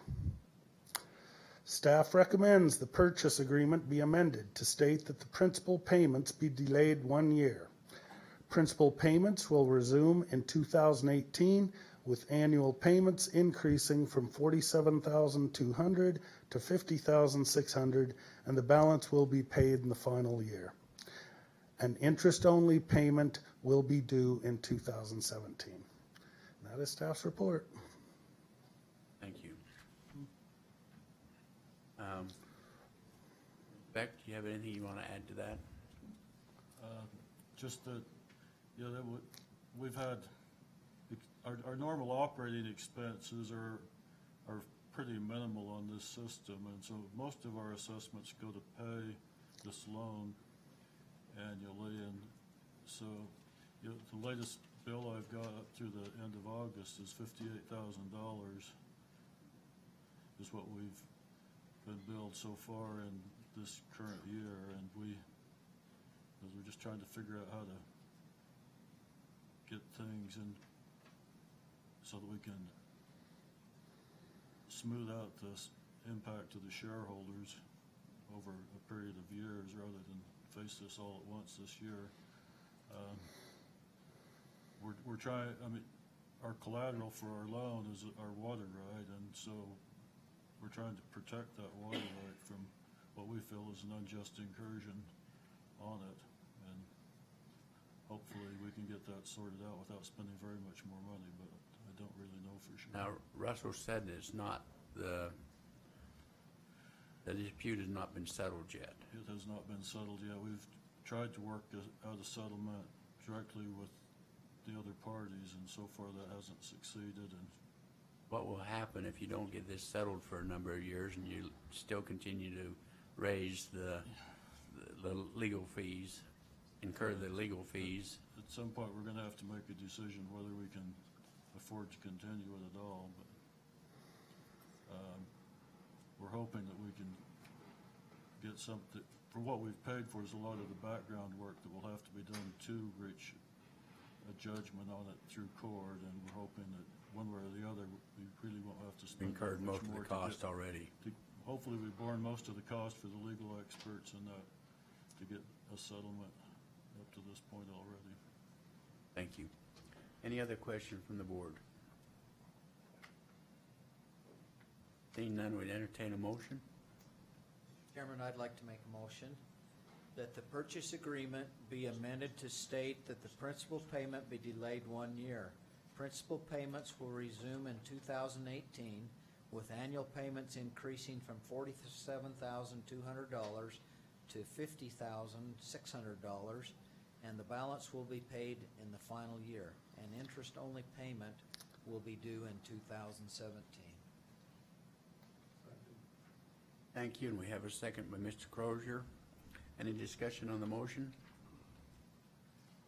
Staff recommends the purchase agreement be amended to state that the principal payments be delayed 1 year. Principal payments will resume in 2018, with annual payments increasing from $47,200 to $50,600, and the balance will be paid in the final year. An interest-only payment will be due in 2017. That is staff's report.
Thank you. Beck, do you have anything you want to add to that?
Just that, we've had, our normal operating expenses are pretty minimal on this system, and so most of our assessments go to pay this loan annually, and so the latest bill I've got up through the end of August is $58,000 is what we've been billed so far in this current year, and we're just trying to figure out how to get things in so that we can smooth out this impact to the shareholders over a period of years rather than face this all at once this year. We're trying, our collateral for our loan is our water right, and so we're trying to protect that water right from what we feel is an unjust incursion on it, and hopefully we can get that sorted out without spending very much more money, but I don't really know for sure.
Now, Russell said it's not, the dispute has not been settled yet.
It has not been settled yet. We've tried to work out a settlement directly with the other parties, and so far that hasn't succeeded. And
what will happen if you don't get this settled for a number of years and you still continue to raise the legal fees, incur the legal fees?
At some point we're going to have to make a decision whether we can afford to continue it at all, but we're hoping that we can get something. For what we've paid for is a lot of the background work that will have to be done to reach a judgment on it through court, and we're hoping that one way or the other we really won't have to spend
incurred
much
most of
more
the cost already.
Hopefully we've borne most of the cost for the legal experts and that to get a settlement up to this point already.
Thank you. Any other question from the board? Seeing none, we'd entertain a motion.
Chairman, I'd like to make a motion that the purchase agreement be amended to state that the principal payment be delayed 1 year. Principal payments will resume in 2018, with annual payments increasing from $47,200 to $50,600, and the balance will be paid in the final year. An interest-only payment will be due in 2017.
Thank you, and we have a second by Mr. Crozier. Any discussion on the motion?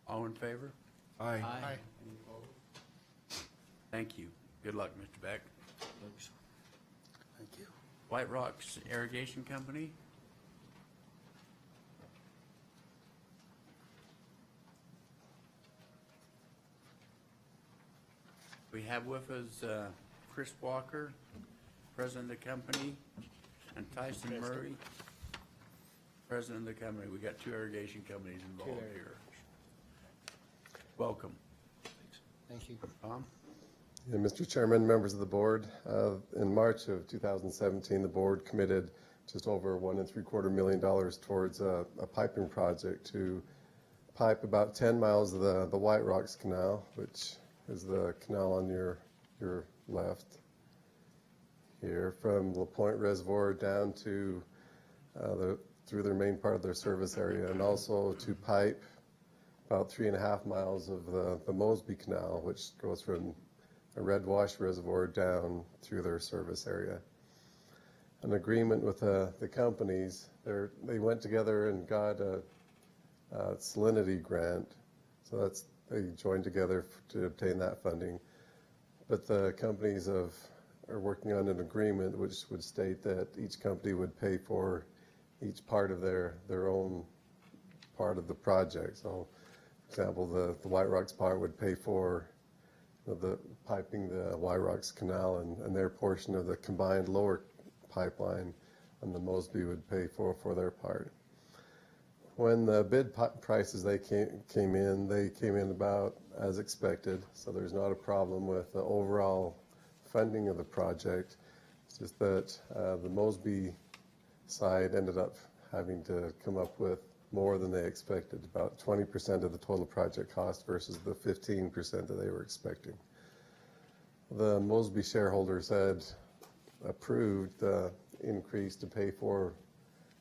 All in favor?
Aye.
Aye.
Any opposed? Thank you. Good luck, Mr. Beck.
Thanks.
Thank you.
Whiterocks Irrigation Company. We have with us Chris Walker, president of the company, and Tyson Murray, president of the company. We got two irrigation companies involved here. Welcome.
Thank you.
Tom?
Yeah, Mr. Chairman, members of the board, in March of 2017, the board committed just over $1.75 million towards a piping project to pipe about 10 miles of the Whiterocks Canal, which is the canal on your left here, from La Pointe Reservoir down to through their main part of their service area, and also to pipe about 3.5 miles of the Mosby Canal, which goes from a red wash reservoir down through their service area. An agreement with the companies, they went together and got a salinity grant, so they joined together to obtain that funding. But the companies are working on an agreement which would state that each company would pay for each part of their own part of the project. So, for example, the Whiterocks part would pay for the piping the Whiterocks Canal and their portion of the combined lower pipeline, and the Mosby would pay for their part. When the bid prices came in about as expected, so there's not a problem with the overall funding of the project. It's just that the Mosby side ended up having to come up with more than they expected, about 20% of the total project cost versus the 15% that they were expecting. The Mosby shareholders had approved the increase to pay for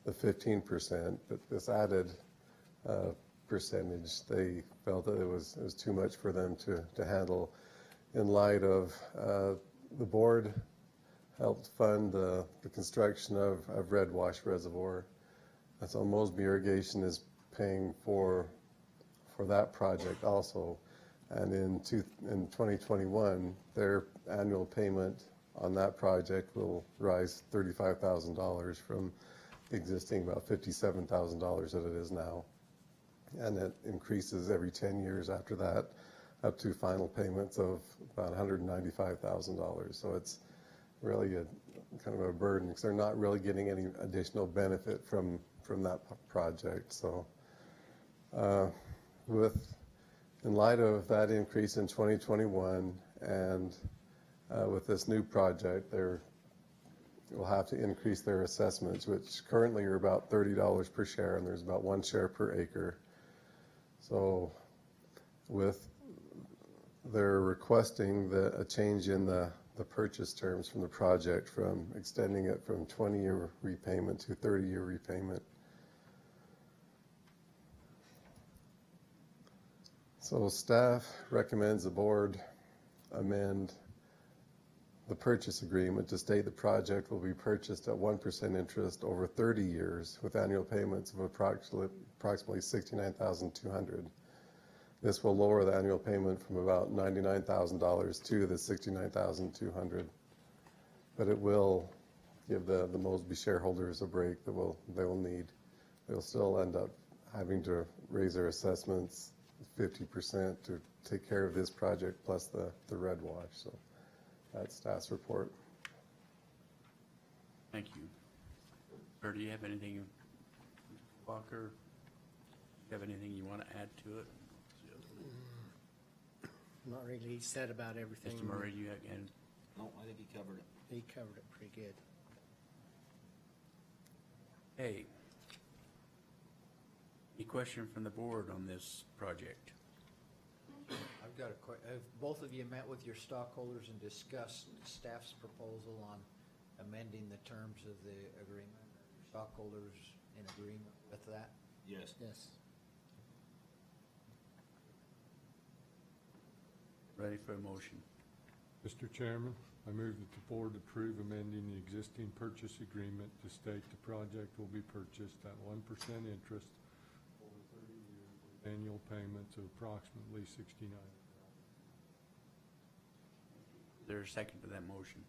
the 15%, but this added percentage, they felt that it was too much for them to handle. In light of the board helped fund the construction of Red Wash Reservoir. And so Mosby Irrigation is paying for that project also. And in 2021, their annual payment on that project will rise $35,000 from the existing about $57,000 that it is now. And it increases every 10 years after that, up to final payments of about $195,000. So it's really kind of a burden, because they're not really getting any additional benefit from that project. So in light of that increase in 2021 and with this new project, they will have to increase their assessments, which currently are about $30 per share, and there's about 1 share per acre. So they're requesting a change in the purchase terms from the project, from extending it from 20-year repayment to 30-year repayment. So staff recommends the board amend the purchase agreement to state the project will be purchased at 1% interest over 30 years with annual payments of approximately $69,200. This will lower the annual payment from about $99,000 to the $69,200, but it will give the Mosby shareholders a break that they will need. They'll still end up having to raise their assessments 50% to take care of this project plus the red wash. So that's staff's report.
Thank you. Or do you have anything, Walker? Do you have anything you want to add to it?
Not really. He said about everything.
Mr. Murray, you again?
No, I think he covered it. He covered it pretty good.
Hey, any question from the board on this project?
I've got a question. Have both of you met with your stockholders and discussed staff's proposal on amending the terms of the agreement? Are stockholders in agreement with that?
Yes.
Yes.
Ready for a motion?
Mr. Chairman, I move that the board approve amending the existing purchase agreement to state the project will be purchased at 1% interest over 30 years with annual payments of approximately $69,000.
Is there a second to that motion?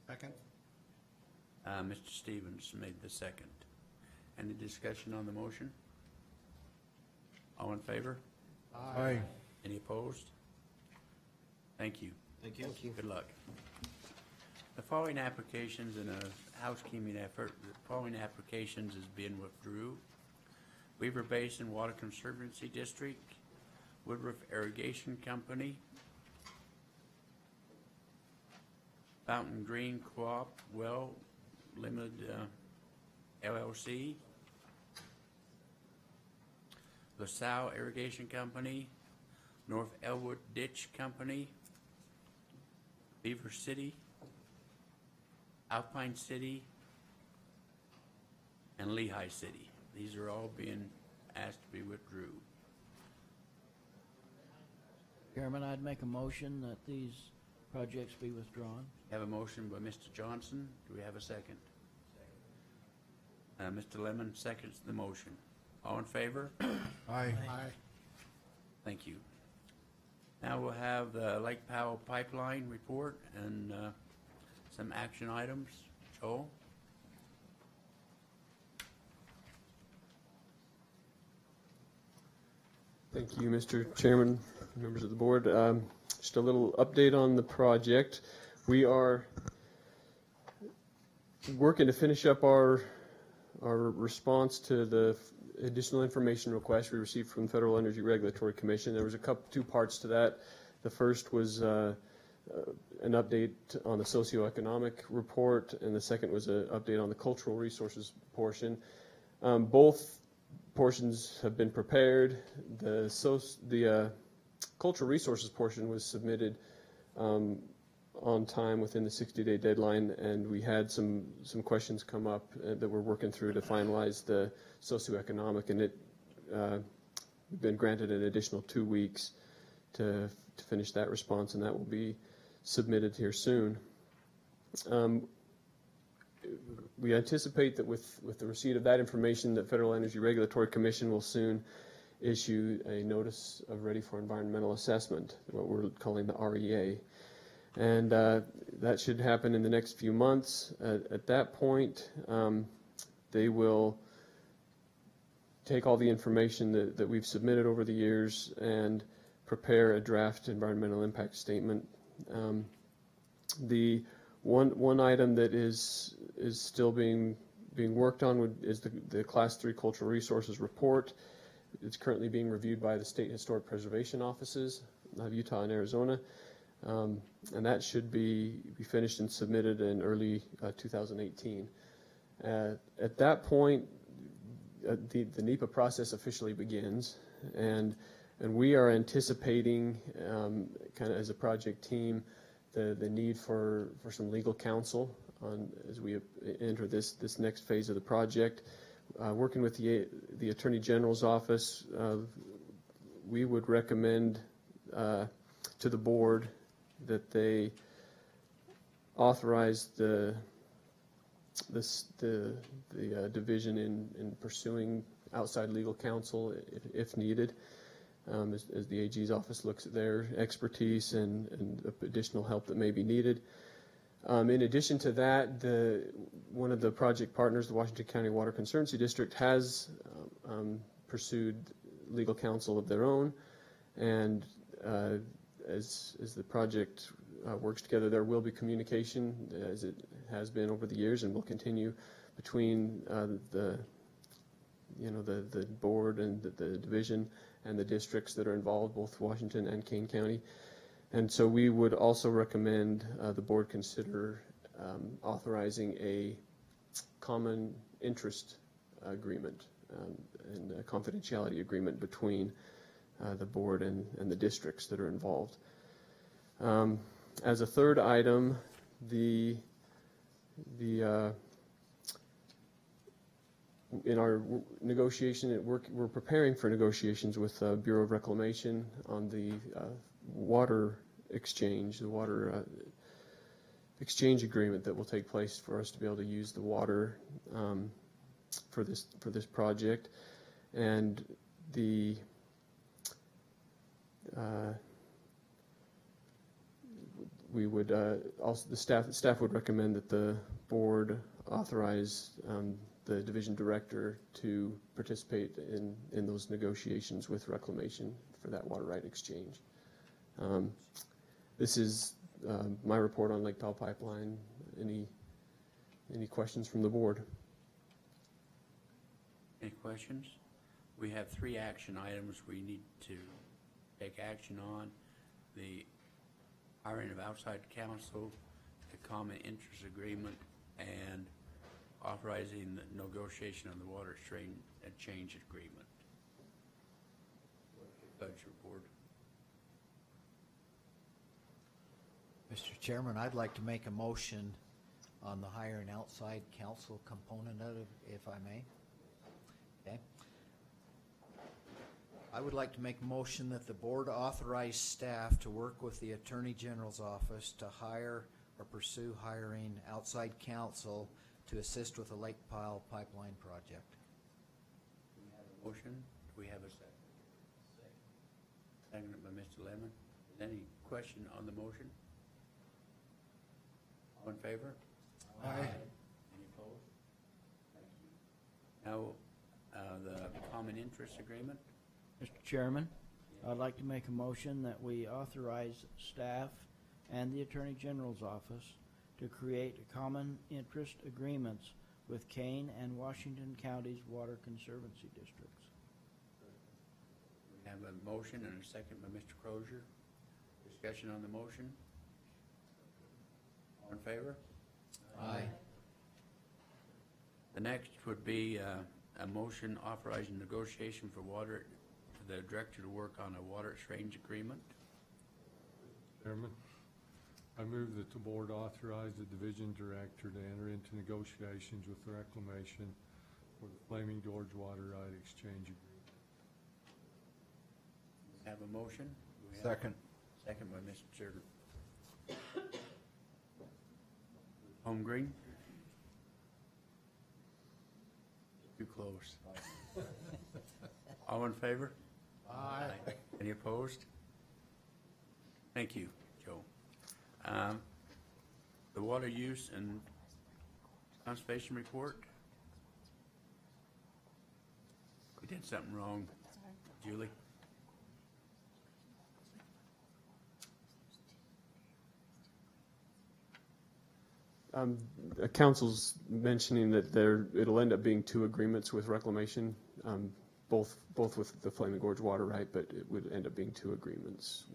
Second.
Mr. Stevens made the second. Any discussion on the motion? All in favor?
Aye.
Any opposed? Thank you.
Thank you.
Thank you.
Good luck. The following applications in a housekeeping effort, the following applications is being withdrew. Weaver Basin Water Conservancy District, Woodruff Irrigation Company, Fountain Green Co-op Well Limited LLC, LaSalle Irrigation Company, North Elwood Ditch Company, Beaver City, Alpine City, and Lehigh City. These are all being asked to be withdrew.
Chairman, I'd make a motion that these projects be withdrawn.
Have a motion by Mr. Johnson. Do we have a second? Mr. Lemon seconds the motion. All in favor?
Aye.
Aye.
Thank you. Now we'll have the Lake Powell Pipeline report and some action items. Joel?
Thank you, Mr. Chairman, members of the board. Just a little update on the project. We are working to finish up our response to the additional information request we received from the Federal Energy Regulatory Commission. There was two parts to that. The first was an update on the socioeconomic report, and the second was an update on the cultural resources portion. Both portions have been prepared. The cultural resources portion was submitted on time within the 60-day deadline, and we had some questions come up that we're working through to finalize the socioeconomic, and we've been granted an additional 2 weeks to finish that response, and that will be submitted here soon. We anticipate that with the receipt of that information, the Federal Energy Regulatory Commission will soon issue a notice of ready for environmental assessment, what we're calling the REA. And that should happen in the next few months. At that point, they will take all the information that we've submitted over the years and prepare a draft environmental impact statement. The one item that is still being worked on is the Class 3 Cultural Resources Report. It's currently being reviewed by the State Historic Preservation Offices of Utah and Arizona. And that should be finished and submitted in early 2018. At that point, the NEPA process officially begins, and we are anticipating, kind of as a project team, the need for some legal counsel as we enter this next phase of the project. Working with the Attorney General's office, we would recommend to the board that they authorize the division in pursuing outside legal counsel if needed, as the AG's office looks at their expertise and additional help that may be needed. In addition to that, one of the project partners, the Washington County Water Conservancy District, has pursued legal counsel of their own, and as the project works together, there will be communication, as it has been over the years and will continue, between the board and the division and the districts that are involved, both Washington and Kane County. And so we would also recommend the board consider authorizing a common interest agreement and a confidentiality agreement between the board and the districts that are involved. As a third item, in our negotiation, we're preparing for negotiations with Bureau of Reclamation on the water exchange, the water exchange agreement that will take place for us to be able to use the water for this project. And the we would also, the staff would recommend that the board authorize the division director to participate in those negotiations with Reclamation for that water right exchange. This is my report on Lake Powell Pipeline. Any questions from the board?
Any questions? We have 3 action items we need to take action on. The hiring of outside counsel to the common interest agreement and authorizing the negotiation of the water exchange agreement. Budget report.
Mr. Chairman, I'd like to make a motion on the hiring outside counsel component of it, if I may. Okay. I would like to make a motion that the board authorize staff to work with the Attorney General's office to hire or pursue hiring outside counsel to assist with the Lake Pile Pipeline project.
We have a motion. Do we have a second? Seconded by Mr. Lemon. Is there any question on the motion? All in favor?
Aye.
Any opposed? Thank you. Now, the common interest agreement.
Mr. Chairman, I'd like to make a motion that we authorize staff and the Attorney General's office to create common interest agreements with Kane and Washington Counties Water Conservancy Districts.
We have a motion and a second by Mr. Crozier. Discussion on the motion. All in favor?
Aye.
The next would be a motion authorizing negotiation for the director to work on a water exchange agreement.
Chairman, I move that the board authorize the division director to enter into negotiations with Reclamation for the Flaming Gorge Water Right Exchange Agreement.
Have a motion?
Second.
Second by Mr. Holmgreen. Too close. All in favor?
Aye.
Any opposed? Thank you, Joe. The water use and conservation report. We did something wrong, Julie.
Council's mentioning that it'll end up being 2 agreements with Reclamation, both with the Flaming Gorge Water Right, but it would end up being 2 agreements.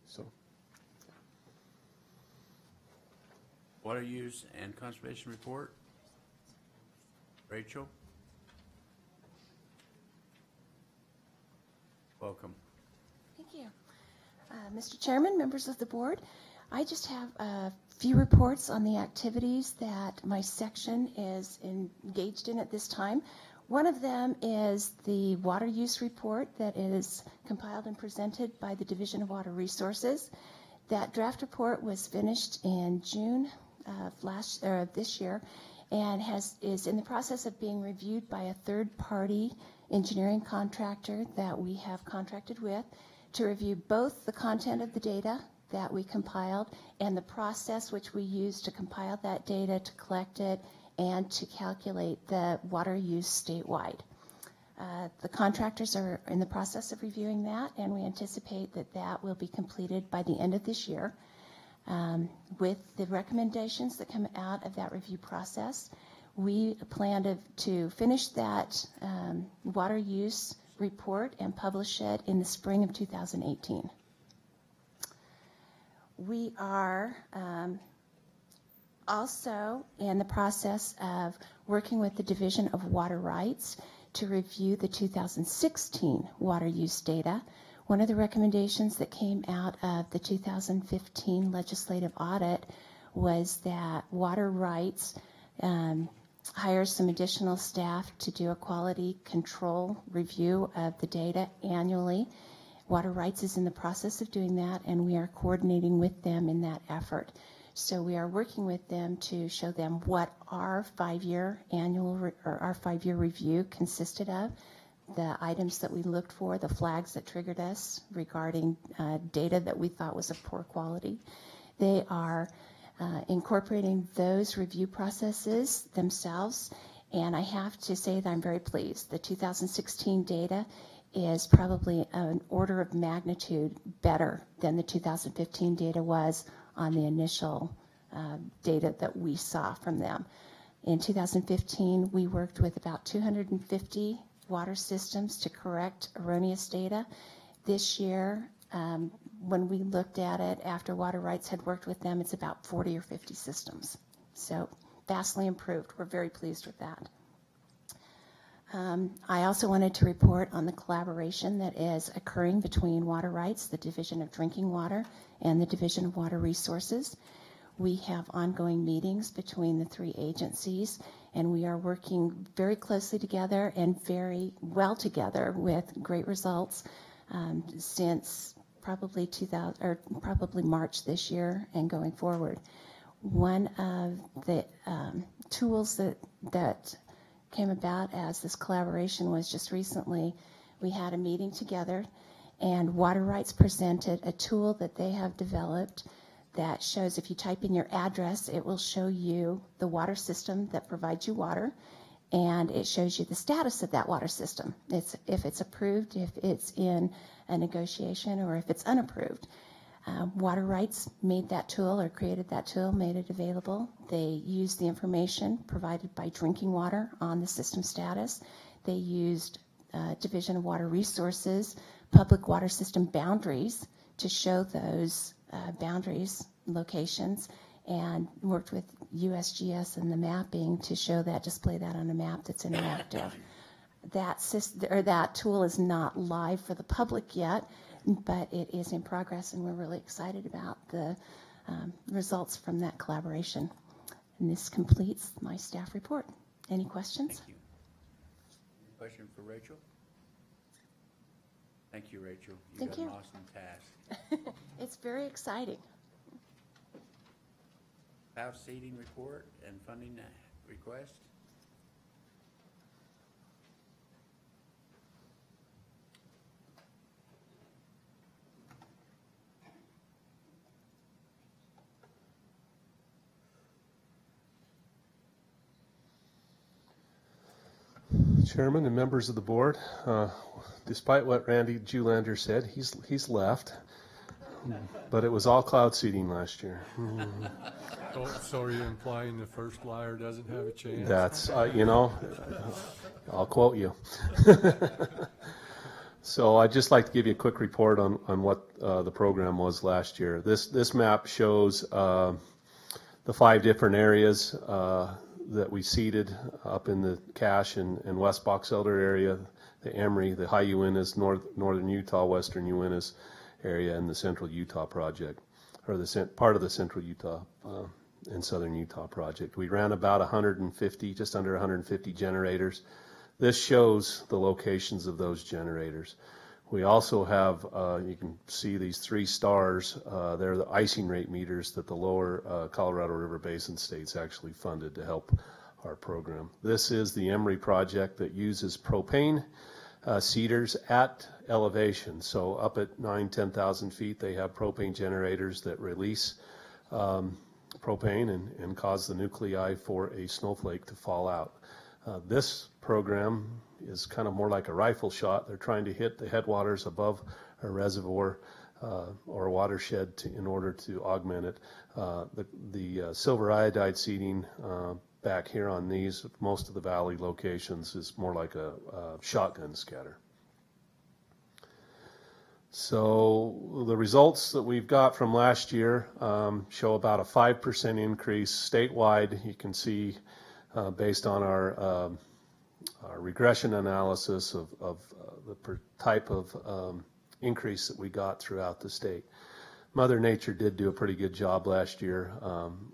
So,
Water use and conservation report. Rachel. Welcome.
Thank you. Mr. Chairman, members of the board, I just have a few reports on the activities that my section is engaged in at this time. One of them is the water use report that is compiled and presented by the Division of Water Resources. That draft report was finished in June of this year and is in the process of being reviewed by a third-party engineering contractor that we have contracted with to review both the content of the data that we compiled and the process which we use to compile that data, to collect it, and to calculate the water use statewide. The contractors are in the process of reviewing that, and we anticipate that that will be completed by the end of this year. With the recommendations that come out of that review process, we plan to finish that water use report and publish it in the spring of 2018. We are also in the process of working with the Division of Water Rights to review the 2016 water use data. One of the recommendations that came out of the 2015 legislative audit was that Water Rights hire some additional staff to do a quality control review of the data annually. Water Rights is in the process of doing that, and we are coordinating with them in that effort. So we are working with them to show them what our 5-year our 5-year review consisted of, the items that we looked for, the flags that triggered us regarding data that we thought was of poor quality. They are incorporating those review processes themselves, and I have to say that I'm very pleased. The 2016 data is probably an order of magnitude better than the 2015 data was on the initial data that we saw from them. In 2015, we worked with about 250 water systems to correct erroneous data. This year, when we looked at it after Water Rights had worked with them, it's about 40 or 50 systems. So vastly improved. We're very pleased with that. I also wanted to report on the collaboration that is occurring between Water Rights, the Division of Drinking Water, and the Division of Water Resources. We have ongoing meetings between the three agencies, and we are working very closely together and very well together with great results since probably probably March this year and going forward. One of the tools that came about as this collaboration was just recently we had a meeting together, and Water Rights presented a tool that they have developed that shows, if you type in your address, it will show you the water system that provides you water, and it shows you the status of that water system. If it's approved, if it's in a negotiation, or if it's unapproved. Water Rights made that tool, or created that tool, made it available. They used the information provided by Drinking Water on the system status. They used Division of Water Resources, public water system boundaries to show those boundaries, locations, and worked with USGS and the mapping to show that, display that on a map that's interactive. That tool is not live for the public yet, but it is in progress, and we're really excited about the results from that collaboration. And this completes my staff report. Any questions?
Thank you. Question for Rachel? Thank you, Rachel. You got an awesome task.
It's very exciting.
House seating report and funding request.
Chairman and members of the board, despite what Randy Julander said, he's left, but it was all cloud seeding last year.
So are you implying the first liar doesn't have a chance?
That's, I'll quote you. So I'd just like to give you a quick report on what the program was last year. This map shows the 5 different areas that we seeded up in the Cache and West Box Elder area, the Emory, the High Uintahs, northern Utah, western Uintahs area, and the Central Utah project, or the part of the Central Utah and Southern Utah project. We ran about 150, just under 150 generators. This shows the locations of those generators. We also have, you can see these 3 stars, they're the icing rate meters that the lower Colorado River Basin states actually funded to help our program. This is the Emory project that uses propane seeders at elevation. So up at 10,000 feet, they have propane generators that release propane and cause the nuclei for a snowflake to fall out. This program is kind of more like a rifle shot. They're trying to hit the headwaters above a reservoir or a watershed in order to augment it. The silver iodide seeding back here on these, most of the valley locations, is more like a shotgun scatter. So the results that we've got from last year show about a 5% increase statewide. You can see based on our regression analysis of the type of increase that we got throughout the state. Mother Nature did do a pretty good job last year.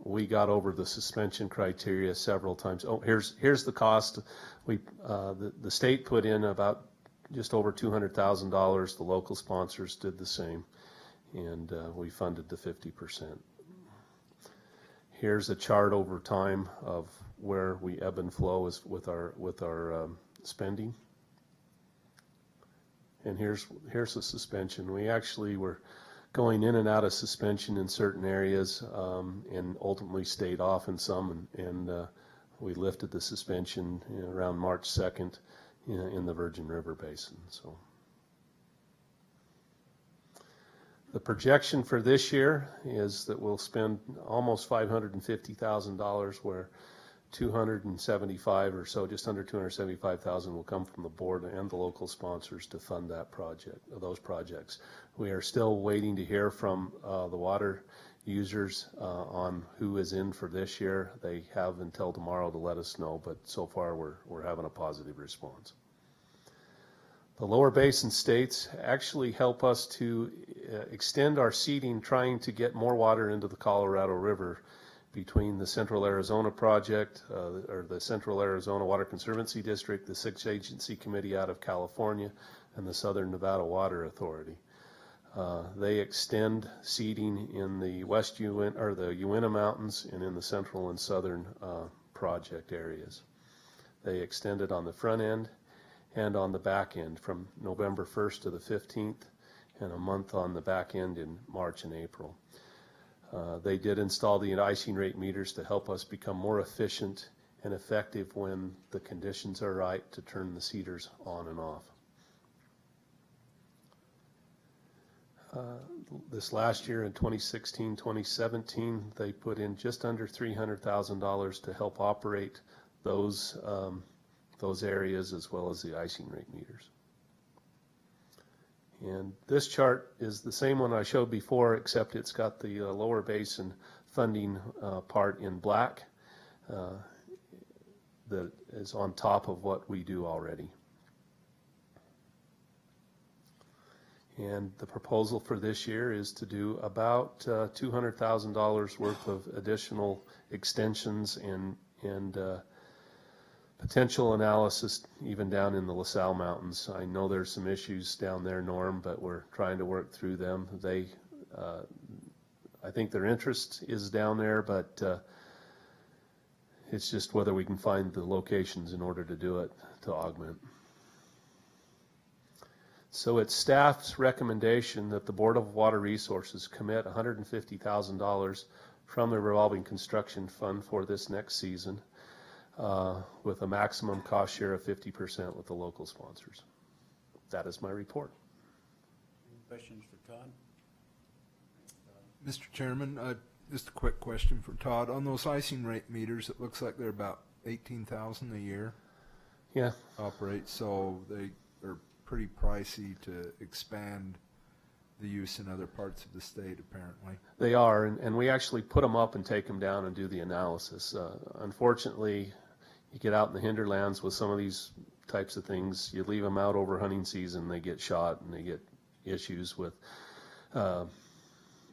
We got over the suspension criteria several times. Oh, here's the cost. The state put in about just over $200,000. The local sponsors did the same, and we funded the 50%. Here's a chart over time of where we ebb and flow with our spending. And here's the suspension. We actually were going in and out of suspension in certain areas, and ultimately stayed off in some, and we lifted the suspension around March 2nd in the Virgin River Basin. So the projection for this year is that we'll spend almost $550,000, where 275 or so, just under 275,000 will come from the board and the local sponsors to fund that project, those projects. We are still waiting to hear from the water users on who is in for this year. They have until tomorrow to let us know, but so far we're having a positive response. The lower basin states actually help us to extend our seeding, trying to get more water into the Colorado River between the Central Arizona Project, or the Central Arizona Water Conservancy District, the 6-agency committee out of California, and the Southern Nevada Water Authority. They extend seeding in the West the Uintah Mountains and in the central and southern project areas. They extend it on the front end and on the back end from November 1st to the 15th, and a month on the back end in March and April. They did install the icing rate meters to help us become more efficient and effective when the conditions are right to turn the seeders on and off. This last year in 2016-2017, they put in just under $300,000 to help operate those areas as well as the icing rate meters. And this chart is the same one I showed before, except it's got the lower basin funding part in black that is on top of what we do already. And the proposal for this year is to do about $200,000 worth of additional extensions and potential analysis even down in the LaSalle Mountains. I know there's some issues down there, Norm, but we're trying to work through them. They, I think their interest is down there, but it's just whether we can find the locations in order to do it, to augment. So it's staff's recommendation that the Board of Water Resources commit $150,000 from the revolving construction fund for this next season, with a maximum cost share of 50% with the local sponsors. That is my report.
Any questions for Todd?
Mr. Chairman, just a quick question for Todd. On those icing rate meters, it looks like they're about $18,000 a year.
Yeah.
Operate, so they are pretty pricey to expand the use in other parts of the state, apparently.
They are, and we actually put them up and take them down and do the analysis. Unfortunately, you get out in the hinterlands with some of these types of things, you leave them out over hunting season, they get shot and they get issues with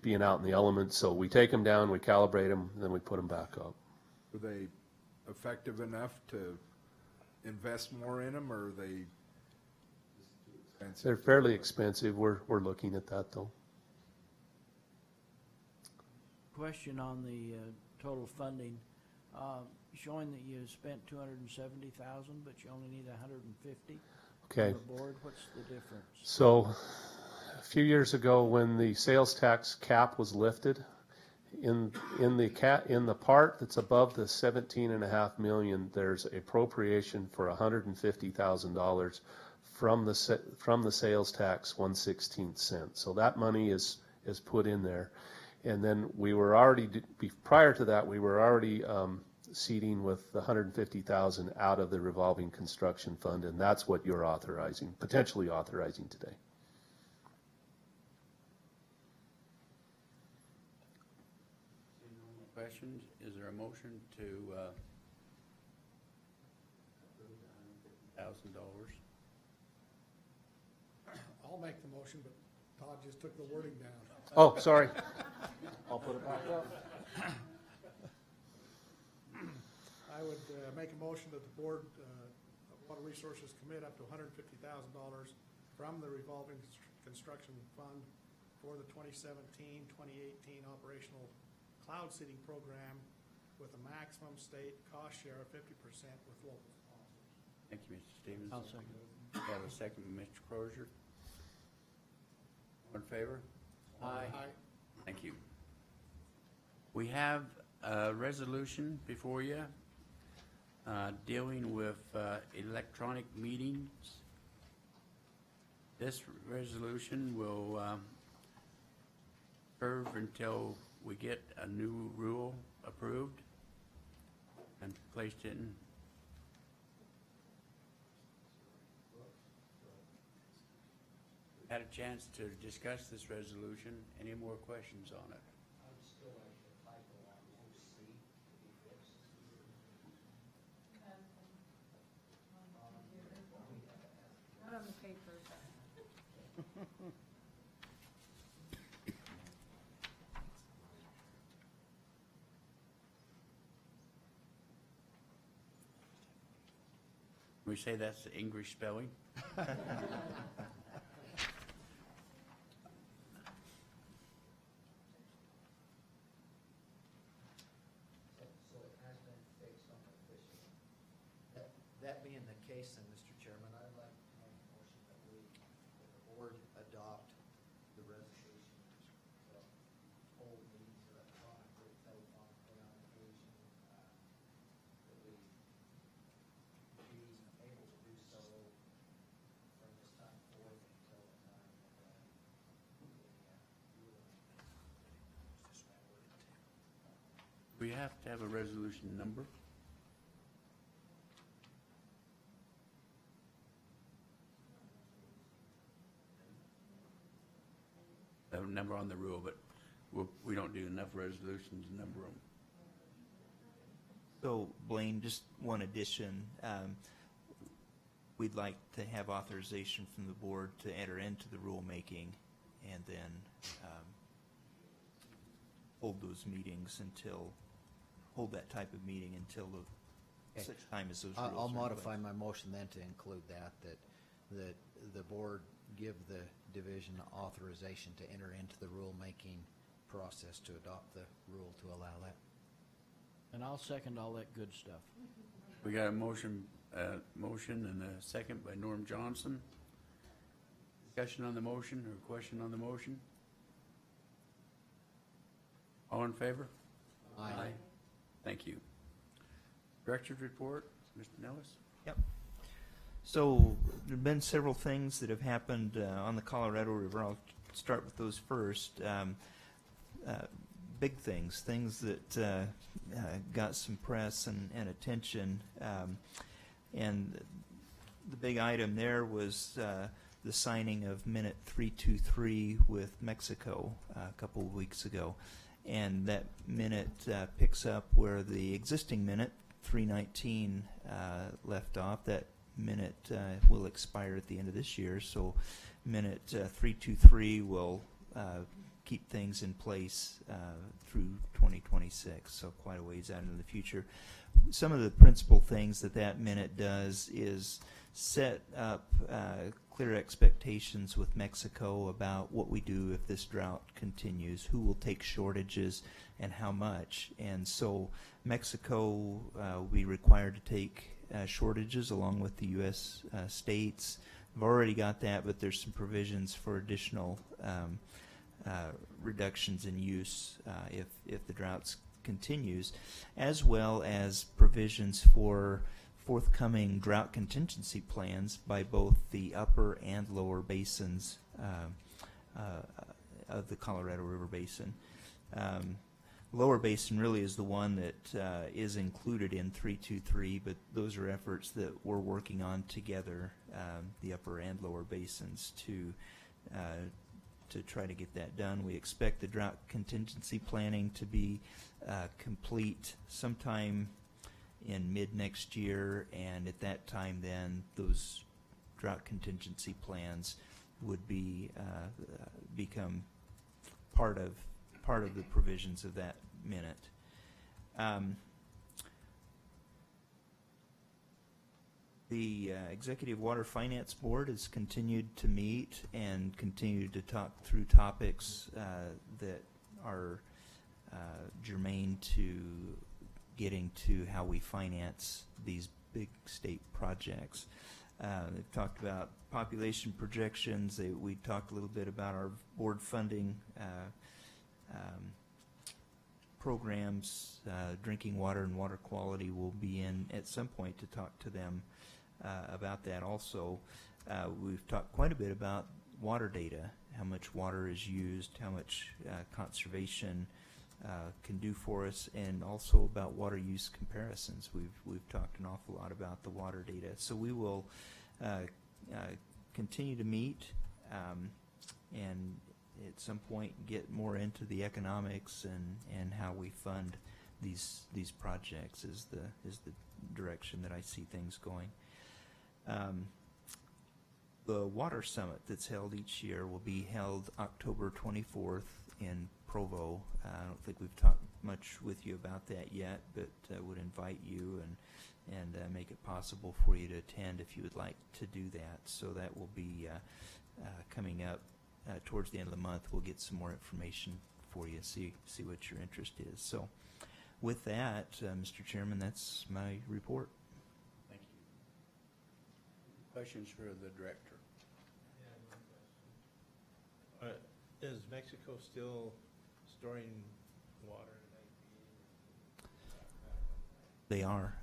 being out in the elements. So we take them down, we calibrate them, and then we put them back up.
Are they effective enough to invest more in them, or are they expensive?
They're fairly expensive. We're looking at that, though.
Question on the total funding, showing that you spent $270,000, but you only need $150.
Okay.
On the board, what's the difference?
So, a few years ago, when the sales tax cap was lifted, in the part that's above the $17.5 million, there's appropriation for $150,000 from the sales tax 1/16 cent. So that money is put in there, and then we were already prior to that we were already seeding with the $150,000 out of the revolving construction fund, and that's what you're authorizing, potentially authorizing today.
Questions? Is there a motion to $1,000?
I'll make the motion, but Todd just took the wording down.
Oh, sorry. I'll put it back up.
I would make a motion that the Board of Water Resources commit up to $150,000 from the revolving construction fund for the 2017-2018 operational cloud seeding program with a maximum state cost share of 50% with local sponsors.
Thank you, Mr. Stevens.
I'll second.
We have a second from Mr. Crozier. All in favor?
Aye.
Thank you. We have a resolution before you dealing with electronic meetings. This resolution will serve until we get a new rule approved. and placed it in. Had a chance to discuss this resolution. Any more questions on it?
Not on the paper, but.
We say that's the English spelling.
That being the case, then, Mr. Chairman, I'd like to make a motion that that the board adopt the resolution, hold meetings electronically, telephonically on occasion, that we be able to do so from this time forth until the time that
We have to have a resolution number. A number on the rule, but we don't do enough resolutions to number them.
So, Blaine, just one addition. We'd like to have authorization from the board to enter into the rulemaking and then hold that type of meeting until such time as those rules are
I'll
in
modify
place.
my motion then to include that the board give the division authorization to enter into the rulemaking process to adopt the rule to allow that.
And I'll second all that good stuff.
We got a motion and a second by Norm Johnson. Discussion on the motion or question on the motion? All in favor?
Aye.
Thank you. Director's report, Mr. Nellis?
Yep. So there have been several things that have happened on the Colorado River. I'll start with those first. Big things that got some press and attention. And the big item there was the signing of Minute 323 with Mexico a couple of weeks ago. And that minute picks up where the existing Minute 319 left off. That minute will expire at the end of this year, so Minute 323 will keep things in place through 2026, so quite a ways out into the future. Some of the principal things that minute does is set up clear expectations with Mexico about what we do if this drought continues, who will take shortages and how much. And so Mexico will be required to take shortages along with the U.S. States. We've already got that, but there's some provisions for additional reductions in use if the drought continues, as well as provisions for forthcoming drought contingency plans by both the upper and lower basins of the Colorado River Basin. Lower Basin really is the one that is included in 323, but those are efforts that we're working on together, the upper and lower basins, to try to get that done. We expect the drought contingency planning to be complete sometime in mid next year, and at that time then those drought contingency plans would be become part of the provisions of that minute. The Executive Water Finance Board has continued to meet and continued to talk through topics that are germane to getting to how we finance these big state projects. They've talked about population projections. We talked a little bit about our board funding programs. Drinking water and water quality will be in at some point to talk to them about that also. We've talked quite a bit about water data, how much water is used, how much conservation can do for us, and also about water use comparisons. We've talked an awful lot about the water data. So we will continue to meet and at some point get more into the economics and how we fund these projects is the direction that I see things going. The Water Summit that's held each year will be held October 24th in Provo. I don't think we've talked much with you about that yet, but would invite you and make it possible for you to attend if you would like to do that. So that will be coming up towards the end of the month. We'll get some more information for you, see what your interest is. So with that, Mr. Chairman, that's my report.
Thank you. Questions for the director?
Is Mexico still storing water?
They are.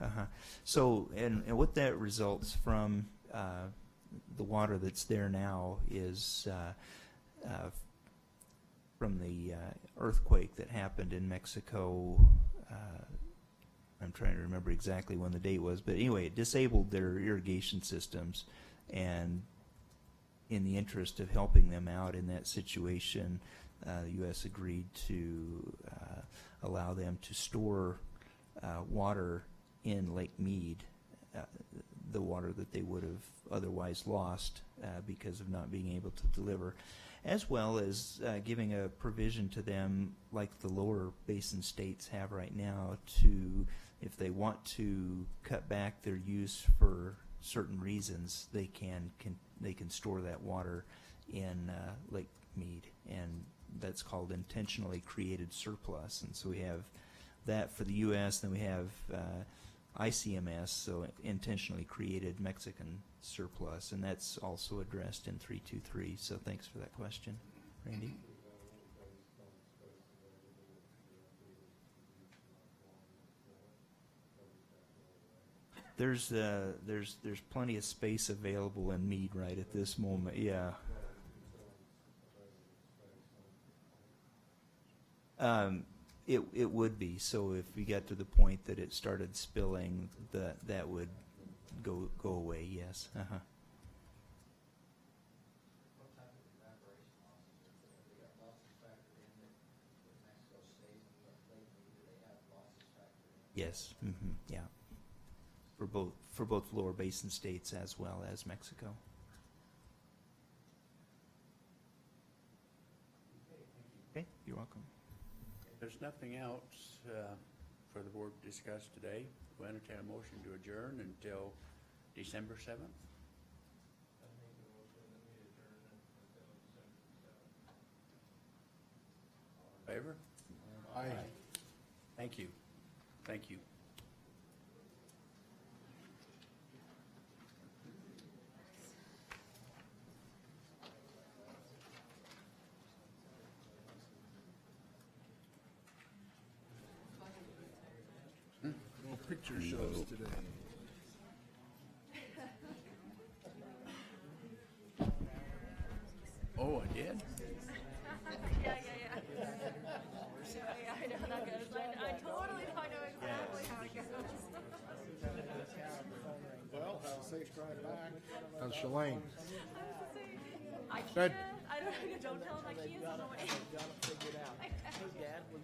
So, and what that results from, the water that's there now is from the earthquake that happened in Mexico. I'm trying to remember exactly when the date was, but anyway, it disabled their irrigation systems, and in the interest of helping them out in that situation, the U.S. agreed to allow them to store water in Lake Mead, the water that they would have otherwise lost because of not being able to deliver, as well as giving a provision to them like the lower basin states have right now to, if they want to cut back their use for certain reasons, they can store that water in Lake Mead, and that's called intentionally created surplus. And so we have that for the U.S., then we have ICMS, so intentionally created Mexican surplus, and that's also addressed in 323. So thanks for that question, Randy. There's plenty of space available in Mead right at this moment. Yeah. It would be. So if we got to the point that it started spilling, that would go away. Yes. Yes. Yeah. For both lower basin states as well as Mexico. Okay, you're welcome.
If there's nothing else for the board to discuss today, we'll entertain a motion to adjourn until December 7th. Favor? Aye. Thank you. Thank you.
No picture shows today.
Oh, I did?
Yeah. I know that goes. I totally know exactly how it goes.
Well, have a safe drive back.
How's Shalane?
I
Good.
can't. I don't tell him I can't on the way.
Got it figured out. Her dad was